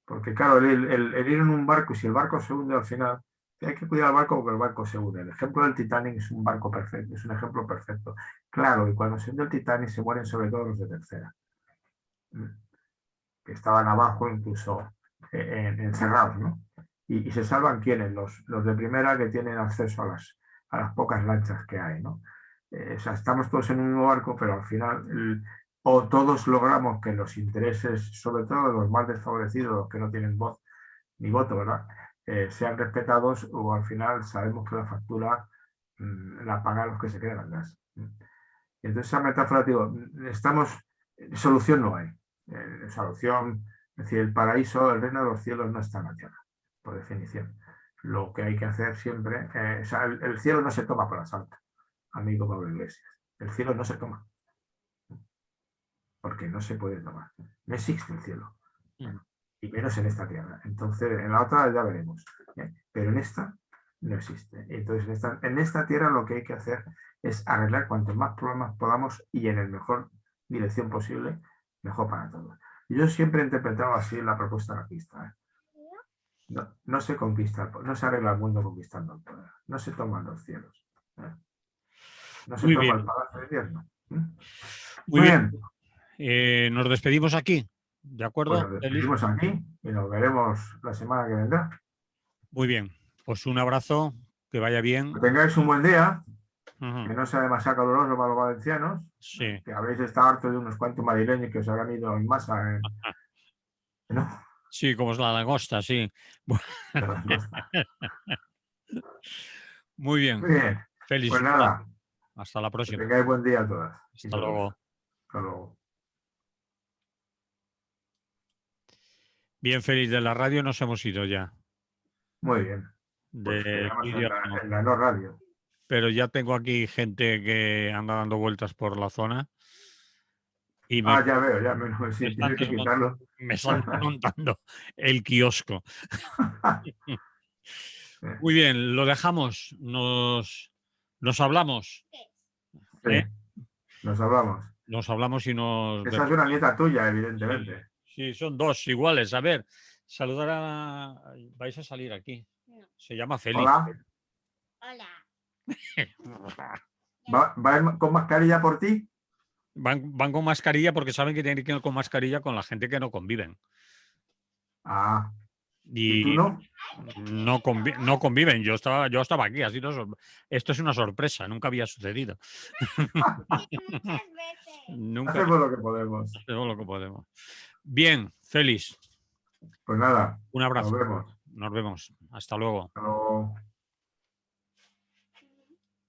Porque claro, el ir en un barco, y si el barco se hunde al final, hay que cuidar al barco porque el barco se hunde. El ejemplo del Titanic es un barco perfecto, es un ejemplo perfecto. Claro, y cuando se hunde el Titanic se mueren sobre todo los de tercera, que estaban abajo incluso encerrados, ¿no? Y se salvan quiénes, los de primera que tienen acceso a las pocas lanchas que hay, ¿no? O sea, estamos todos en un mismo barco, pero al final o todos logramos que los intereses, sobre todo de los más desfavorecidos, los que no tienen voz ni voto, ¿verdad? Sean respetados, o al final sabemos que la factura la pagan los que se quedan atrás. Y entonces esa metáfora, digo, solución no hay. Solución, es decir, el paraíso, el reino de los cielos no está en la tierra, por definición. Lo que hay que hacer siempre, o sea, el cielo no se toma por asalto, amigo Pablo Iglesias. El cielo no se toma, porque no se puede tomar. No existe el cielo, y menos en esta tierra. Entonces, en la otra ya veremos. Pero en esta no existe. Entonces, en esta tierra lo que hay que hacer es arreglar cuantos más problemas podamos y en el mejor dirección posible, mejor para todos. Y yo siempre he interpretado así la propuesta anarquista. No se conquista, no se arregla el mundo conquistando el poder. No se toman los cielos. No se
Muy
toma el
bien,
palacio de invierno.
muy
Muy
bien.
bien.
Nos despedimos aquí, ¿de
Pues
acuerdo,
nos
Félix?
despedimos aquí y nos veremos la semana que vendrá.
Muy bien, pues un abrazo, que vaya bien.
Que tengáis un buen día, que
Ujú.
no sea demasiado caluroso para los valencianos,
Sí,
que habéis estado hartos de unos cuantos madrileños que os habrán ido en masa. ¿No?
sí, como es la langosta, sí.
De las costas.
Muy bien,
Muy bien,
Félix,
pues
un abrazo.
nada,
Hasta la
que
próxima.
tengáis buen día a todas y
Hasta
todos.
luego.
Hasta luego.
Bien, Félix, de la radio nos hemos ido ya.
Muy bien, pues
De
quedamos
vídeo no.
en la no radio.
Pero ya tengo aquí gente que anda dando vueltas por la zona y
Ah, ya veo, ya menos,
me
sí,
están
tienes que quitarlo.
me están desmontando el kiosco. Muy bien, lo dejamos. Nos hablamos.
Sí,
¿Eh?
nos hablamos.
Nos hablamos y nos
Esa es
vemos.
una nieta tuya,
Sí,
evidentemente.
sí, son dos iguales. A ver, saludar a... Vais a salir aquí.
No.
Se llama Félix.
Hola,
Hola.
¿va con mascarilla por ti?
Van con mascarilla porque saben que tienen que ir con mascarilla con la gente que no conviven.
Ah, ¿y tú
Y
no?
no conviven. Yo estaba aquí, así esto es una sorpresa, nunca había sucedido.
Muchas veces.
Nunca
Hacemos lo que podemos.
hacemos lo que podemos. Bien, Félix,
Pues nada,
un
nos
abrazo.
vemos.
Nos vemos. Hasta luego.
Hasta luego.